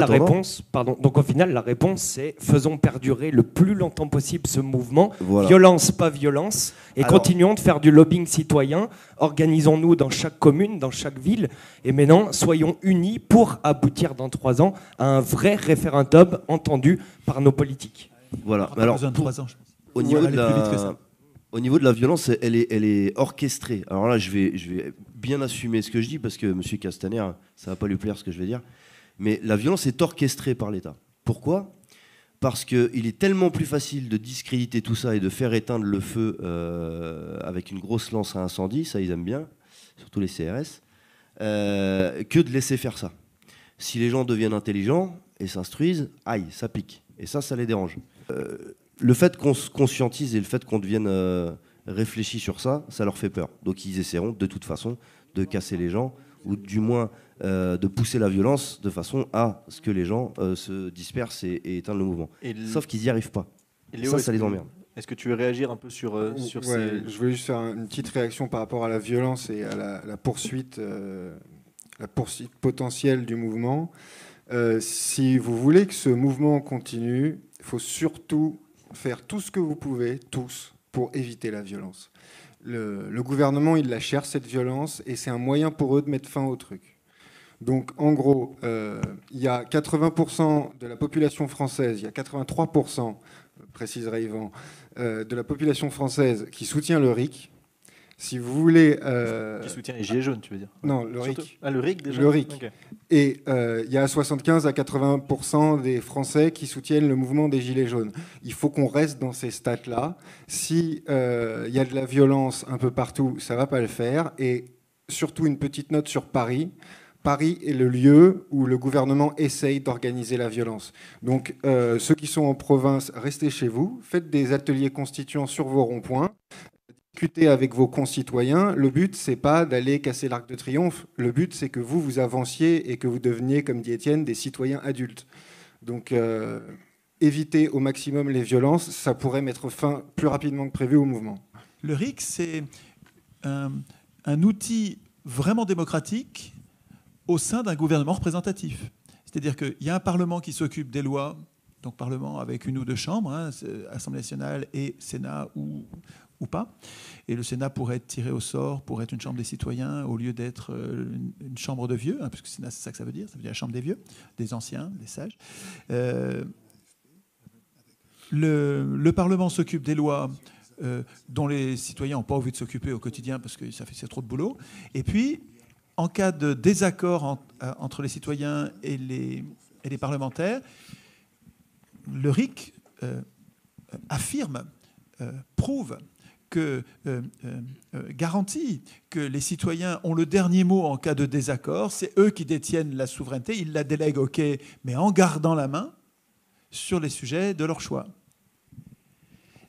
la réponse, c'est faisons perdurer le plus longtemps possible ce mouvement, voilà. Violence, pas violence, et continuons de faire du lobbying citoyen, organisons-nous dans chaque commune, dans chaque ville, et maintenant, soyons unis pour aboutir dans 3 ans à un vrai référendum entendu par nos politiques. Voilà. Alors, besoin de 3 ans, je pense. Au niveau de la violence, elle est orchestrée. Alors là, je vais bien assumer ce que je dis, parce que M. Castaner, ça ne va pas lui plaire ce que je vais dire. Mais la violence est orchestrée par l'État. Pourquoi ? Parce qu'il est tellement plus facile de discréditer tout ça et de faire éteindre le feu avec une grosse lance à incendie, ça ils aiment bien, surtout les CRS, que de laisser faire ça. Si les gens deviennent intelligents et s'instruisent, aïe, ça pique. Et ça les dérange. Le fait qu'on se conscientise et le fait qu'on devienne réfléchi sur ça, ça leur fait peur. Donc ils essaieront de toute façon de casser les gens, ou du moins de pousser la violence de façon à ce que les gens se dispersent et éteignent le mouvement. Sauf qu'ils n'y arrivent pas. Léo, ça les emmerde. Est-ce que tu veux réagir un peu sur ces... Je voulais juste faire une petite réaction par rapport à la violence et à la poursuite potentielle du mouvement. Si vous voulez que ce mouvement continue, il faut surtout faire tout ce que vous pouvez, tous, pour éviter la violence. Le gouvernement, il la cherche, cette violence, et c'est un moyen pour eux de mettre fin au truc. Donc, en gros, il y a 80% de la population française, il y a 83%, préciserait Yvan, de la population française qui soutient le RIC. Si vous voulez... Qui soutient les Gilets jaunes, tu veux dire? Non, le Surtout... RIC. Ah, le RIC, déjà? Le RIC. Okay. Et il y a 75 à 80% des Français qui soutiennent le mouvement des Gilets jaunes. Il faut qu'on reste dans ces stats-là. Si y a de la violence un peu partout, ça ne va pas le faire. Et surtout, une petite note sur Paris. Paris est le lieu où le gouvernement essaye d'organiser la violence. Donc, ceux qui sont en province, restez chez vous. Faites des ateliers constituants sur vos ronds-points. Discuter avec vos concitoyens. Le but, c'est pas d'aller casser l'Arc de Triomphe. Le but, c'est que vous avanciez et que vous deveniez, comme dit Étienne, des citoyens adultes. Donc, éviter au maximum les violences, ça pourrait mettre fin plus rapidement que prévu au mouvement. Le RIC, c'est un outil vraiment démocratique au sein d'un gouvernement représentatif. C'est-à-dire qu'il y a un Parlement qui s'occupe des lois, donc Parlement avec une ou deux chambres, hein, Assemblée nationale et Sénat ou pas. Et le Sénat pourrait être tiré au sort pour être une chambre des citoyens au lieu d'être une chambre de vieux, hein, puisque Sénat, c'est ça que ça veut dire la chambre des vieux, des anciens, des sages. Le Parlement s'occupe des lois dont les citoyens n'ont pas envie de s'occuper au quotidien parce que c'est trop de boulot. Et puis, en cas de désaccord entre les citoyens et les parlementaires, le RIC affirme, prouve, garantit que les citoyens ont le dernier mot en cas de désaccord. C'est eux qui détiennent la souveraineté. Ils la délèguent, ok, mais en gardant la main sur les sujets de leur choix.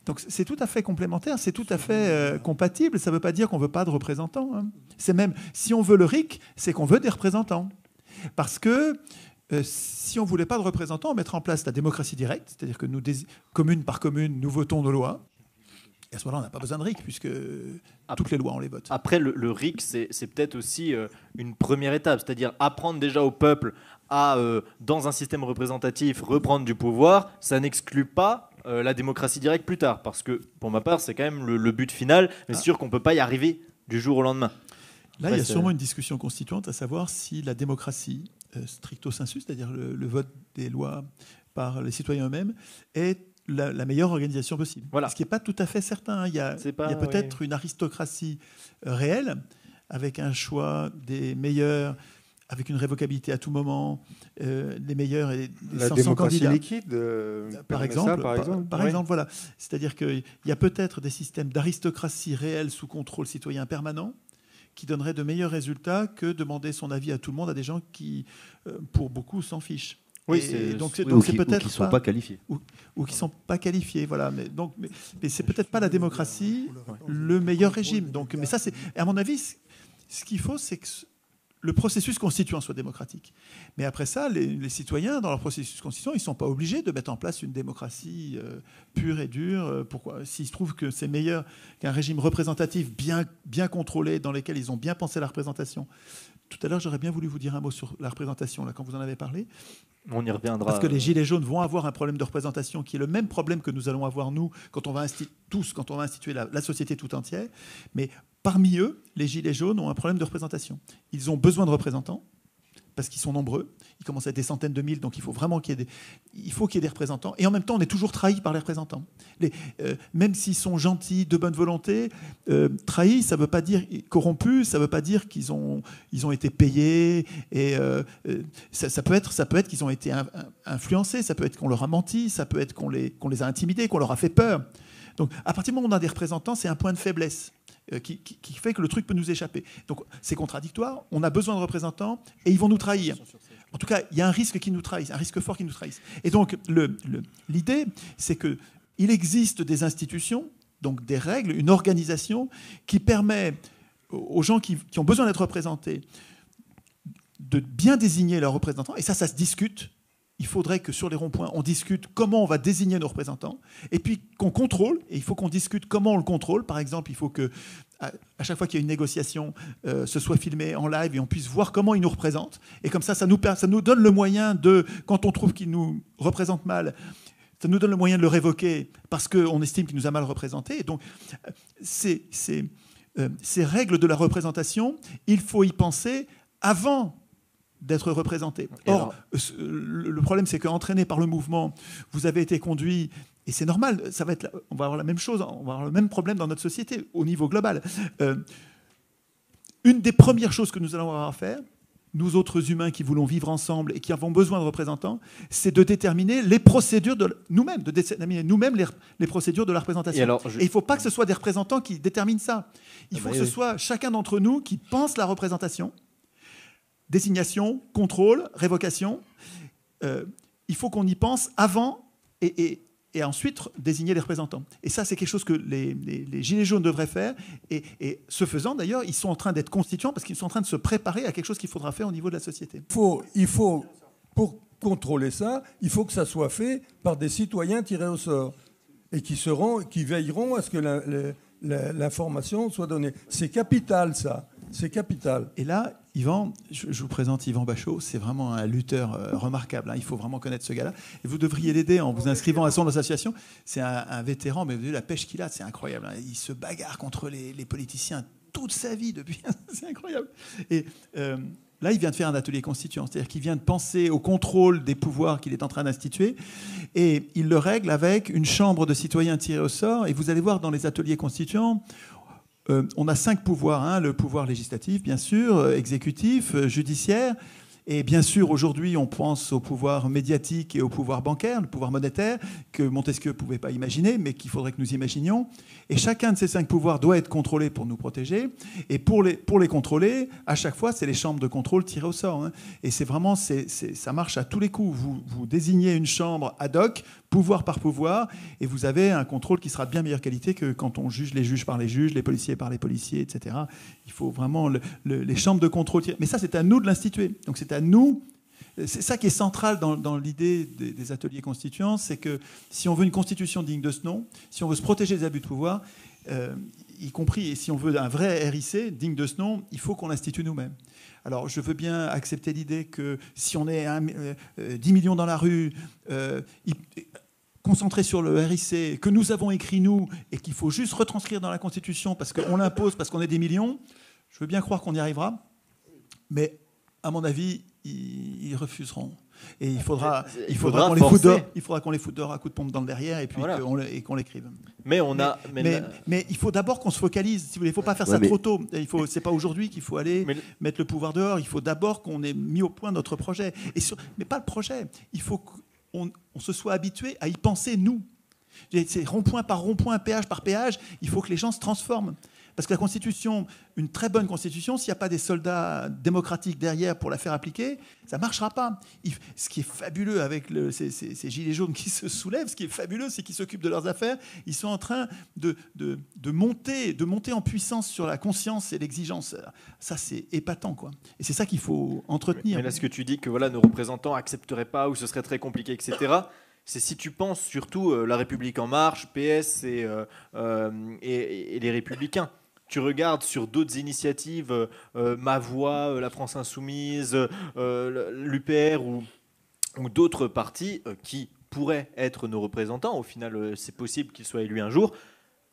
Donc c'est tout à fait complémentaire, c'est tout à fait compatible. Ça ne veut pas dire qu'on ne veut pas de représentants. Hein. C'est même, si on veut le RIC, c'est qu'on veut des représentants. Parce que si on ne voulait pas de représentants, on mettrait en place la démocratie directe, c'est-à-dire que nous, commune par commune, nous votons nos lois. Et à ce moment-là, on n'a pas besoin de RIC, puisque toutes les lois, on les vote. Après, le RIC, c'est peut-être aussi une première étape, c'est-à-dire apprendre déjà au peuple à, dans un système représentatif, reprendre du pouvoir. Ça n'exclut pas la démocratie directe plus tard, parce que, pour ma part, c'est quand même le but final, mais c'est sûr qu'on ne peut pas y arriver du jour au lendemain. Là, il y a sûrement une discussion constituante, à savoir si la démocratie, stricto sensu, c'est-à-dire le vote des lois par les citoyens eux-mêmes, est la meilleure organisation possible. Voilà. Ce qui n'est pas tout à fait certain. Il y a peut-être une aristocratie réelle, avec un choix des meilleurs, avec une révocabilité à tout moment, les meilleurs et les 500 candidats. La démocratie liquide, par exemple, par oui. exemple, voilà. C'est-à-dire qu'il y a peut-être des systèmes d'aristocratie réelle sous contrôle citoyen permanent qui donneraient de meilleurs résultats que demander son avis à tout le monde à des gens qui, pour beaucoup, s'en fichent. Oui, donc c'est peut-être qui ne sont pas qualifiés. Ou qui ne sont pas qualifiés. Voilà. Mais c'est peut-être pas la démocratie le meilleur régime. Donc, mais ça, c'est, à mon avis, ce qu'il faut, c'est que le processus constituant soit démocratique. Mais après ça, les citoyens, dans leur processus constituant, ils ne sont pas obligés de mettre en place une démocratie pure et dure. Pourquoi ? S'il se trouve que c'est meilleur qu'un régime représentatif bien contrôlé, dans lequel ils ont bien pensé la représentation. Tout à l'heure, j'aurais bien voulu vous dire un mot sur la représentation, là, quand vous en avez parlé. On y reviendra. Parce que les Gilets jaunes vont avoir un problème de représentation qui est le même problème que nous allons avoir, nous, quand on va instituer la société tout entière. Mais parmi eux, les Gilets jaunes ont un problème de représentation. Ils ont besoin de représentants, parce qu'ils sont nombreux. Ils commencent à être des centaines de mille, donc il faut vraiment qu'il y ait des représentants. Et en même temps, on est toujours trahi par les représentants. Même s'ils sont gentils, de bonne volonté, trahis, ça ne veut pas dire corrompus, ça ne veut pas dire qu'ils ont été payés. Et ça peut être qu'ils ont été influencés, ça peut être qu'on leur a menti, ça peut être qu'on les a intimidés, qu'on leur a fait peur. Donc, à partir du moment où on a des représentants, c'est un point de faiblesse qui fait que le truc peut nous échapper. Donc, c'est contradictoire. On a besoin de représentants et ils vont nous trahir. En tout cas, il y a un risque qu'ils nous trahissent, un risque fort qu'ils nous trahissent. Et donc, l'idée, c'est qu'il existe des institutions, donc des règles, une organisation qui permet aux gens qui ont besoin d'être représentés de bien désigner leurs représentants. Et ça se discute. Il faudrait que sur les ronds-points, on discute comment on va désigner nos représentants, et puis qu'on contrôle, et il faut qu'on discute comment on le contrôle. Par exemple, il faut que, à chaque fois qu'il y a une négociation, ce soit filmé en live et on puisse voir comment ils nous représentent. Et comme ça nous donne le moyen de, quand on trouve qu'ils nous représentent mal, ça nous donne le moyen de le révoquer parce qu'on estime qu'il nous a mal représentés. Et donc, ces règles de la représentation, il faut y penser avant d'être représenté. Or, le problème, c'est qu'entraîné par le mouvement, vous avez été conduit, et c'est normal, on va avoir la même chose, on va avoir le même problème dans notre société, au niveau global. Une des premières choses que nous allons avoir à faire, nous autres humains qui voulons vivre ensemble et qui avons besoin de représentants, c'est de déterminer les procédures de nous-mêmes, de déterminer nous-mêmes les procédures de la représentation. Et il ne faut pas que ce soit des représentants qui déterminent ça. Il faut que ce soit chacun d'entre nous qui pense la représentation. Désignation, contrôle, révocation. Il faut qu'on y pense avant et ensuite désigner les représentants. Et ça, c'est quelque chose que les Gilets jaunes devraient faire. Et ce faisant, d'ailleurs, ils sont en train d'être constituants parce qu'ils sont en train de se préparer à quelque chose qu'il faudra faire au niveau de la société. Il faut, pour contrôler ça, il faut que ça soit fait par des citoyens tirés au sort et qui veilleront à ce que l'information soit donnée. C'est capital, ça. C'est capital. Et là, Yvan, je vous présente Yvan Bachot, c'est vraiment un lutteur remarquable. Il faut vraiment connaître ce gars-là. Et vous devriez l'aider en vous inscrivant à son association. C'est un vétéran, mais vous avez vu la pêche qu'il a, c'est incroyable. Il se bagarre contre les politiciens toute sa vie depuis. C'est incroyable. Et là, il vient de faire un atelier constituant, c'est-à-dire qu'il vient de penser au contrôle des pouvoirs qu'il est en train d'instituer, et il le règle avec une chambre de citoyens tirés au sort. Et vous allez voir dans les ateliers constituants, on a 5 pouvoirs, le pouvoir législatif, bien sûr, exécutif, judiciaire, et bien sûr, aujourd'hui, on pense au pouvoir médiatique et au pouvoir bancaire, le pouvoir monétaire, que Montesquieu ne pouvait pas imaginer, mais qu'il faudrait que nous imaginions. Et chacun de ces 5 pouvoirs doit être contrôlé pour nous protéger. Et pour les contrôler, à chaque fois, c'est les chambres de contrôle tirées au sort. Et c'est vraiment, ça marche à tous les coups. Vous désignez une chambre ad hoc, pouvoir par pouvoir, et vous avez un contrôle qui sera de bien meilleure qualité que quand on juge les juges par les juges, les policiers par les policiers, etc. Il faut vraiment les chambres de contrôle. Mais ça, c'est à nous de l'instituer. Donc c'est à nous. C'est ça qui est central dans l'idée des ateliers constituants, c'est que si on veut une constitution digne de ce nom, si on veut se protéger des abus de pouvoir, y compris, et si on veut un vrai RIC digne de ce nom, il faut qu'on l'institue nous-mêmes. Alors, je veux bien accepter l'idée que si on est 10 millions dans la rue, concentré sur le RIC, que nous avons écrit nous, et qu'il faut juste retranscrire dans la Constitution parce qu'on l'impose, parce qu'on est des millions, je veux bien croire qu'on y arrivera. Mais, à mon avis, ils refuseront. Et il faudra qu'on les foute dehors. Il faudra qu'on les foute dehors à coups de pompe dans le derrière et puis qu'on l'écrive. Mais il faut d'abord qu'on se focalise. Si vous voulez, il ne faut pas faire ça trop tôt. C'est pas aujourd'hui qu'il faut aller mettre le pouvoir dehors. Il faut d'abord qu'on ait mis au point notre projet. Mais pas le projet. Il faut qu'on se soit habitué à y penser nous. C'est rond-point par rond-point, péage par péage. Il faut que les gens se transforment. Parce que la Constitution, une très bonne Constitution, s'il n'y a pas des soldats démocratiques derrière pour la faire appliquer, ça ne marchera pas. Ce qui est fabuleux avec ces gilets jaunes qui se soulèvent, ce qui est fabuleux, c'est qu'ils s'occupent de leurs affaires. Ils sont en train de monter en puissance sur la conscience et l'exigence. Ça, c'est épatant, quoi. Et c'est ça qu'il faut entretenir. Mais là, ce que tu dis, que voilà, nos représentants n'accepteraient pas ou ce serait très compliqué, etc., c'est si tu penses surtout La République En Marche, PS et les Républicains. Tu regardes sur d'autres initiatives, Ma Voix, La France Insoumise, l'UPR ou d'autres partis qui pourraient être nos représentants. Au final, c'est possible qu'ils soient élus un jour.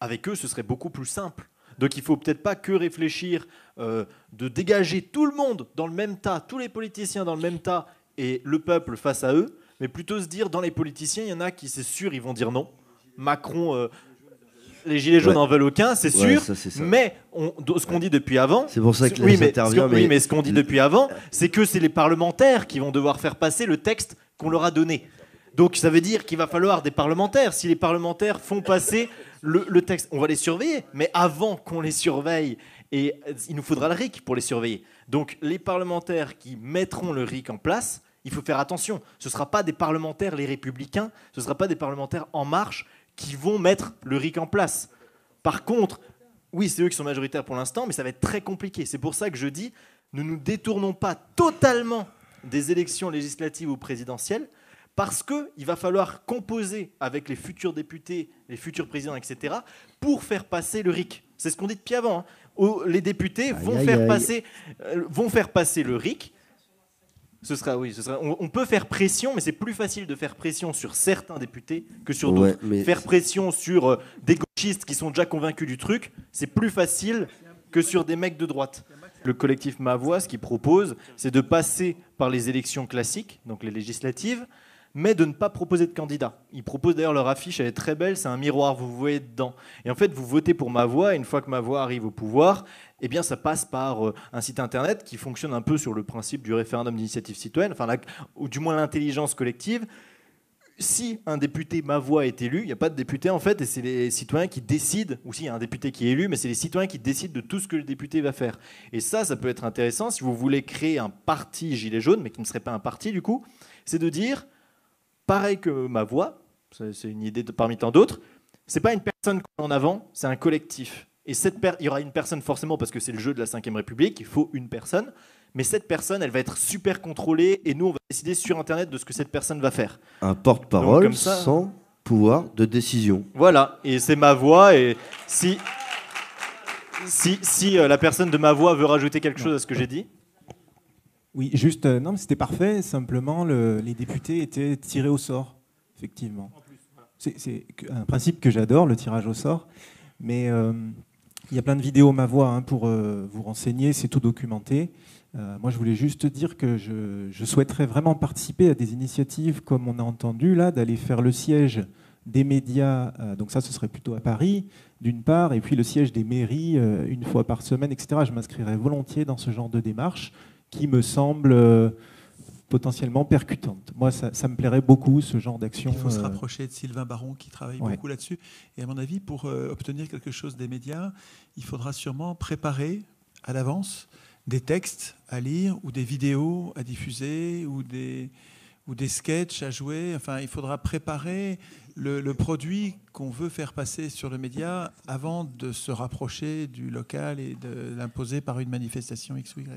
Avec eux, ce serait beaucoup plus simple. Donc il ne faut peut-être pas que réfléchir de dégager tout le monde dans le même tas, tous les politiciens dans le même tas et le peuple face à eux, mais plutôt se dire, dans les politiciens, il y en a qui, c'est sûr, ils vont dire non. Macron... les gilets jaunes n'en veulent aucun, c'est sûr, ça. Mais ce qu'on dit depuis avant... C'est pour ça que j'interviens. Oui, mais ce qu'on dit depuis avant, c'est que c'est les parlementaires qui vont devoir faire passer le texte qu'on leur a donné. Donc ça veut dire qu'il va falloir des parlementaires. Si les parlementaires font passer le texte, on va les surveiller. Mais avant qu'on les surveille, et il nous faudra le RIC pour les surveiller. Donc les parlementaires qui mettront le RIC en place, il faut faire attention. Ce ne sera pas des parlementaires, les Républicains, ce ne sera pas des parlementaires En Marche qui vont mettre le RIC en place. Par contre, oui, c'est eux qui sont majoritaires pour l'instant, mais ça va être très compliqué. C'est pour ça que je dis, ne nous détournons pas totalement des élections législatives ou présidentielles, parce qu'il va falloir composer avec les futurs députés, les futurs présidents, etc., pour faire passer le RIC. C'est ce qu'on dit depuis avant. Les députés vont faire passer le RIC. On peut faire pression, mais c'est plus facile de faire pression sur certains députés que sur d'autres. Faire pression sur des gauchistes qui sont déjà convaincus du truc, c'est plus facile que sur des mecs de droite. Le collectif Ma Voix, ce qu'il propose, c'est de passer par les élections classiques, donc les législatives, mais de ne pas proposer de candidat. Ils proposent d'ailleurs leur affiche, elle est très belle, c'est un miroir, vous vous voyez dedans. Et en fait, vous votez pour Ma Voix, et une fois que Ma Voix arrive au pouvoir, eh bien, ça passe par un site internet qui fonctionne un peu sur le principe du référendum d'initiative citoyenne, ou du moins l'intelligence collective. Si un député Ma Voix est élu, il n'y a pas de député en fait, et c'est les citoyens qui décident, ou si il y a un député qui est élu, mais c'est les citoyens qui décident de tout ce que le député va faire. Et ça peut être intéressant si vous voulez créer un parti gilet jaune, mais qui ne serait pas un parti du coup, c'est de dire, pareil que Ma Voix, c'est une idée parmi tant d'autres, c'est pas une personne qu'on met en avant, c'est un collectif. Et il y aura une personne forcément, parce que c'est le jeu de la Ve République, il faut une personne, mais cette personne, elle va être super contrôlée, et nous, on va décider sur Internet de ce que cette personne va faire. Un porte-parole sans pouvoir de décision. Voilà, et c'est Ma Voix, et si la personne de Ma Voix veut rajouter quelque chose à ce que j'ai dit. Oui, juste, non, mais c'était parfait. Simplement, les députés étaient tirés au sort, effectivement. C'est un principe que j'adore, le tirage au sort. Mais il y a plein de vidéos Ma Voix pour vous renseigner, c'est tout documenté. Moi, je voulais juste dire que je souhaiterais vraiment participer à des initiatives, comme on a entendu là, d'aller faire le siège des médias. Donc ça, ce serait plutôt à Paris, d'une part, et puis le siège des mairies une fois par semaine, etc. Je m'inscrirais volontiers dans ce genre de démarche qui me semble potentiellement percutante. Moi, ça me plairait beaucoup, ce genre d'action. Il faut se rapprocher de Sylvain Baron, qui travaille beaucoup là-dessus. Et à mon avis, pour obtenir quelque chose des médias, il faudra sûrement préparer à l'avance des textes à lire, ou des vidéos à diffuser, ou des sketchs à jouer. Enfin, il faudra préparer le produit qu'on veut faire passer sur le média avant de se rapprocher du local et de l'imposer par une manifestation X ou Y.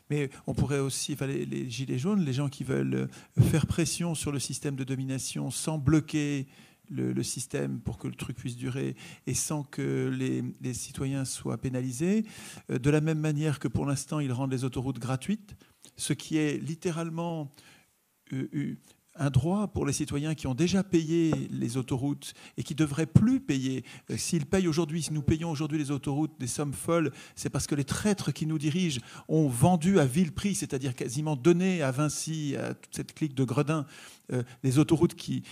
Mais on pourrait aussi, les gilets jaunes, les gens qui veulent faire pression sur le système de domination sans bloquer le système pour que le truc puisse durer et sans que les citoyens soient pénalisés, de la même manière que pour l'instant ils rendent les autoroutes gratuites, ce qui est littéralement un droit pour les citoyens qui ont déjà payé les autoroutes et qui ne devraient plus payer. S'ils payent aujourd'hui, si nous payons aujourd'hui les autoroutes des sommes folles, c'est parce que les traîtres qui nous dirigent ont vendu à vil prix, c'est-à-dire quasiment donné à Vinci, à toute cette clique de gredins, les autoroutes qui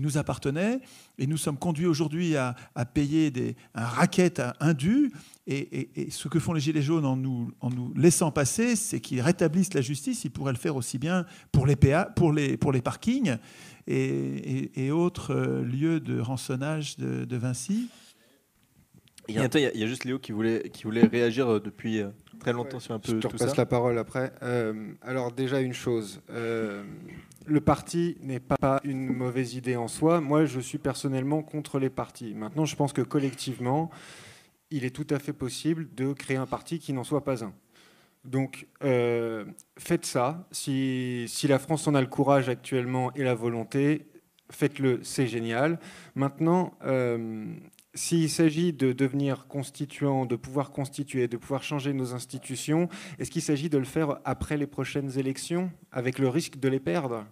nous appartenaient. Et nous sommes conduits aujourd'hui à payer un racket indu. Et ce que font les Gilets jaunes en nous laissant passer, c'est qu'ils rétablissent la justice. Ils pourraient le faire aussi bien pour les parkings et autres lieux de rançonnage de Vinci. Il y a juste Léo qui voulait réagir depuis très longtemps sur un peu tout ça. Je te repasse la parole après. Alors déjà une chose, le parti n'est pas une mauvaise idée en soi. Moi, je suis personnellement contre les partis. Maintenant, je pense que collectivement, il est tout à fait possible de créer un parti qui n'en soit pas un. Donc, faites ça. Si la France en a le courage actuellement et la volonté, faites-le, c'est génial. Maintenant, s'il s'agit de devenir constituant, de pouvoir constituer, de pouvoir changer nos institutions, est-ce qu'il s'agit de le faire après les prochaines élections, avec le risque de les perdre ?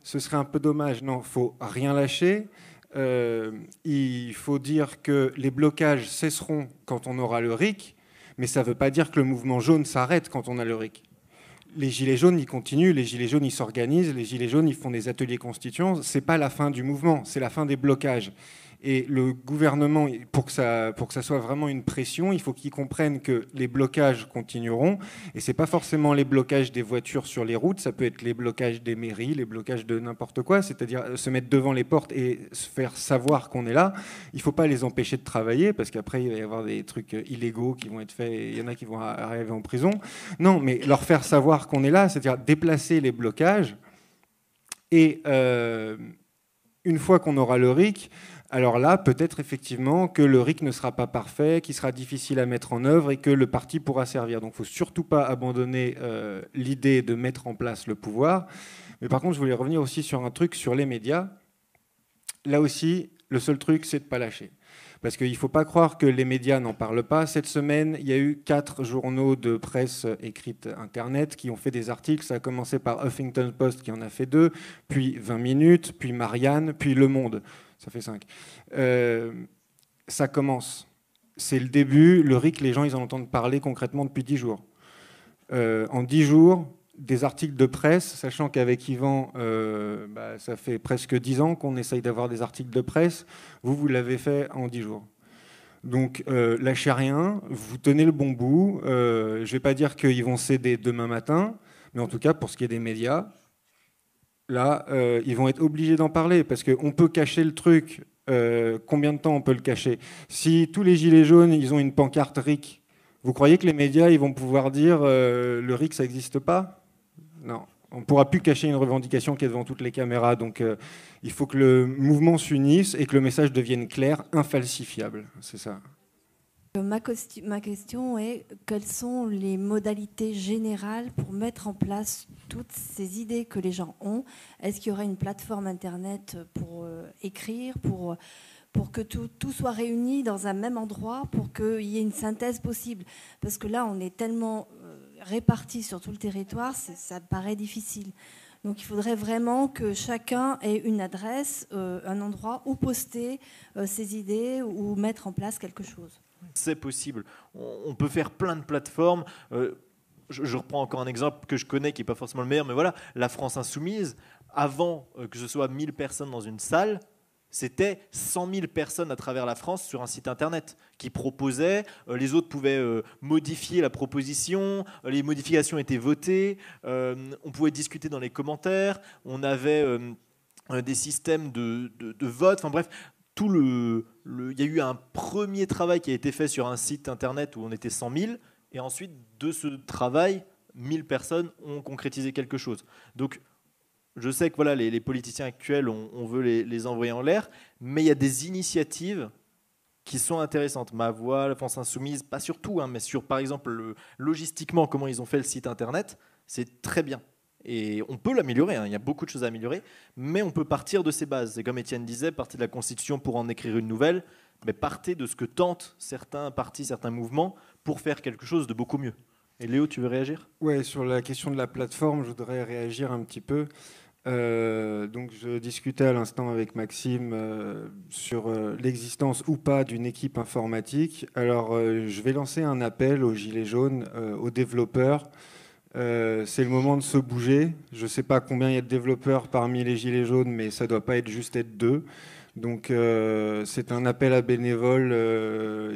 Ce serait un peu dommage. Non, il ne faut rien lâcher. Il faut dire que les blocages cesseront quand on aura le RIC, mais ça ne veut pas dire que le mouvement jaune s'arrête quand on a le RIC. Les gilets jaunes, ils continuent, les gilets jaunes, ils s'organisent, les gilets jaunes, ils font des ateliers constituants. Ce n'est pas la fin du mouvement, c'est la fin des blocages. Et le gouvernement, pour que ça soit vraiment une pression, il faut qu'ils comprennent que les blocages continueront. Et ce n'est pas forcément les blocages des voitures sur les routes, ça peut être les blocages des mairies, les blocages de n'importe quoi, c'est-à-dire se mettre devant les portes et se faire savoir qu'on est là. Il ne faut pas les empêcher de travailler, parce qu'après, il va y avoir des trucs illégaux qui vont être faits, et il y en a qui vont arriver en prison. Non, mais leur faire savoir qu'on est là, c'est-à-dire déplacer les blocages. Et une fois qu'on aura le RIC, alors là, peut-être effectivement que le RIC ne sera pas parfait, qu'il sera difficile à mettre en œuvre et que le parti pourra servir. Donc il ne faut surtout pas abandonner l'idée de mettre en place le pouvoir. Mais par contre, je voulais revenir aussi sur un truc sur les médias. Là aussi, le seul truc, c'est de ne pas lâcher. Parce qu'il ne faut pas croire que les médias n'en parlent pas. Cette semaine, il y a eu 4 journaux de presse écrite Internet qui ont fait des articles. Ça a commencé par Huffington Post qui en a fait 2, puis 20 minutes, puis Marianne, puis Le Monde. Ça fait 5. Ça commence. c'est le début. Le RIC, les gens, ils en entendent parler concrètement depuis 10 jours. En 10 jours, des articles de presse, sachant qu'avec Yvan, ça fait presque 10 ans qu'on essaye d'avoir des articles de presse. Vous l'avez fait en 10 jours. Donc, lâchez rien, vous tenez le bon bout. Je ne vais pas dire qu'ils vont céder demain matin, mais en tout cas, pour ce qui est des médias, là, ils vont être obligés d'en parler, parce qu'on peut cacher le truc. Combien de temps on peut le cacher? Si tous les gilets jaunes, ils ont une pancarte RIC, vous croyez que les médias, ils vont pouvoir dire le RIC, ça n'existe pas? Non. On ne pourra plus cacher une revendication qui est devant toutes les caméras. Donc, il faut que le mouvement s'unisse et que le message devienne clair, infalsifiable. C'est ça. Ma question est, quelles sont les modalités générales pour mettre en place toutes ces idées que les gens ont? Est-ce qu'il y aura une plateforme Internet pour écrire, pour que tout soit réuni dans un même endroit, pour qu'il y ait une synthèse possible? Parce que là, on est tellement répartis sur tout le territoire, ça paraît difficile. Donc il faudrait vraiment que chacun ait une adresse, un endroit où poster ses idées ou mettre en place quelque chose. C'est possible. On peut faire plein de plateformes. Je reprends encore un exemple que je connais, qui n'est pas forcément le meilleur, mais voilà, la France Insoumise, avant que ce soit 1000 personnes dans une salle, c'était 100 000 personnes à travers la France sur un site internet qui proposaient, les autres pouvaient modifier la proposition, les modifications étaient votées, on pouvait discuter dans les commentaires, on avait des systèmes de vote, enfin bref, il y a eu un premier travail qui a été fait sur un site internet où on était 100 000, et ensuite de ce travail, 1000 personnes ont concrétisé quelque chose. Donc, je sais que voilà, les politiciens actuels, on veut les envoyer en l'air, mais il y a des initiatives qui sont intéressantes. Ma Voix, la France Insoumise, pas sur tout, hein, mais sur, par exemple, logistiquement, comment ils ont fait le site internet, c'est très bien. Et on peut l'améliorer, hein, il y a beaucoup de choses à améliorer, mais on peut partir de ses bases. C'est comme Étienne disait, partez de la Constitution pour en écrire une nouvelle, mais partez de ce que tentent certains partis, certains mouvements, pour faire quelque chose de beaucoup mieux. Et Léo, tu veux réagir? Ouais, sur la question de la plateforme, je voudrais réagir un petit peu. Donc, je discutais à l'instant avec Maxime sur l'existence ou pas d'une équipe informatique. Alors, je vais lancer un appel aux Gilets jaunes, aux développeurs. C'est le moment de se bouger. Je ne sais pas combien il y a de développeurs parmi les Gilets jaunes, mais ça ne doit pas être juste être 2. Donc c'est un appel à bénévoles.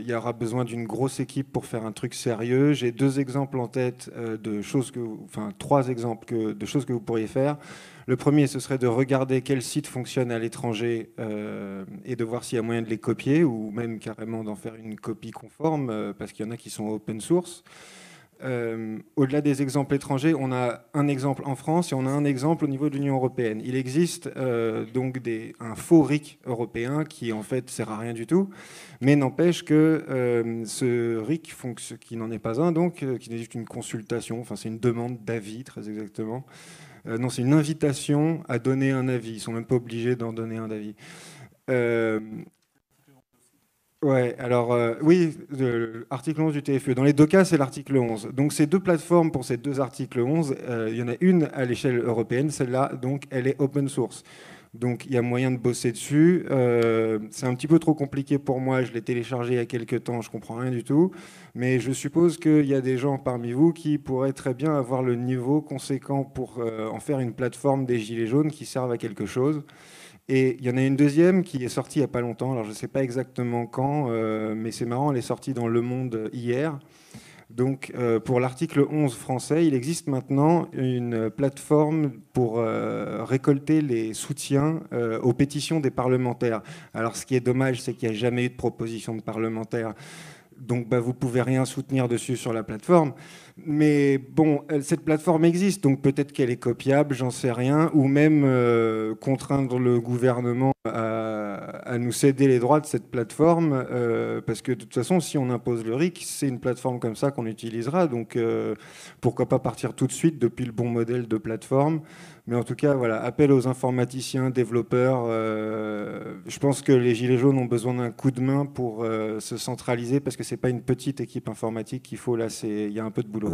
Il y aura besoin d'une grosse équipe pour faire un truc sérieux. J'ai 2 exemples en tête de choses enfin 3 exemples de choses que vous pourriez faire. Le premier, ce serait de regarder quels sites fonctionnent à l'étranger et de voir s'il y a moyen de les copier ou même carrément d'en faire une copie conforme parce qu'il y en a qui sont open source. Au-delà des exemples étrangers, on a un exemple en France et on a un exemple au niveau de l'Union européenne. Il existe donc un faux RIC européen qui en fait sert à rien du tout, mais n'empêche que ce RIC, qui n'en est pas un, donc qui n'est juste une consultation, enfin c'est une demande d'avis très exactement. Non, c'est une invitation à donner un avis. Ils ne sont même pas obligés d'en donner un avis. Ouais, alors oui, article 11 du TFE. Dans les 2 cas, c'est l'article 11. Donc ces 2 plateformes pour ces 2 articles 11, il y en a une à l'échelle européenne, celle-là, donc elle est open source. Donc il y a moyen de bosser dessus. C'est un petit peu trop compliqué pour moi, je l'ai téléchargé il y a quelques temps, je comprends rien du tout. Mais je suppose qu'il y a des gens parmi vous qui pourraient très bien avoir le niveau conséquent pour en faire une plateforme des Gilets jaunes qui servent à quelque chose. Et il y en a une deuxième qui est sortie il n'y a pas longtemps, alors je ne sais pas exactement quand, mais c'est marrant, elle est sortie dans Le Monde hier. Donc pour l'article 11 français, il existe maintenant une plateforme pour récolter les soutiens aux pétitions des parlementaires. Alors ce qui est dommage, c'est qu'il n'y a jamais eu de proposition de parlementaires. Donc vous ne pouvez rien soutenir dessus sur la plateforme. Mais bon, cette plateforme existe, donc peut-être qu'elle est copiable, j'en sais rien, ou même contraindre le gouvernement à nous céder les droits de cette plateforme, parce que de toute façon, si on impose le RIC, c'est une plateforme comme ça qu'on utilisera, donc pourquoi pas partir tout de suite depuis le bon modèle de plateforme. Mais en tout cas, voilà, appel aux informaticiens, développeurs. Je pense que les Gilets jaunes ont besoin d'un coup de main pour se centraliser, parce que c'est pas une petite équipe informatique qu'il faut, là, il y a un peu de boulot.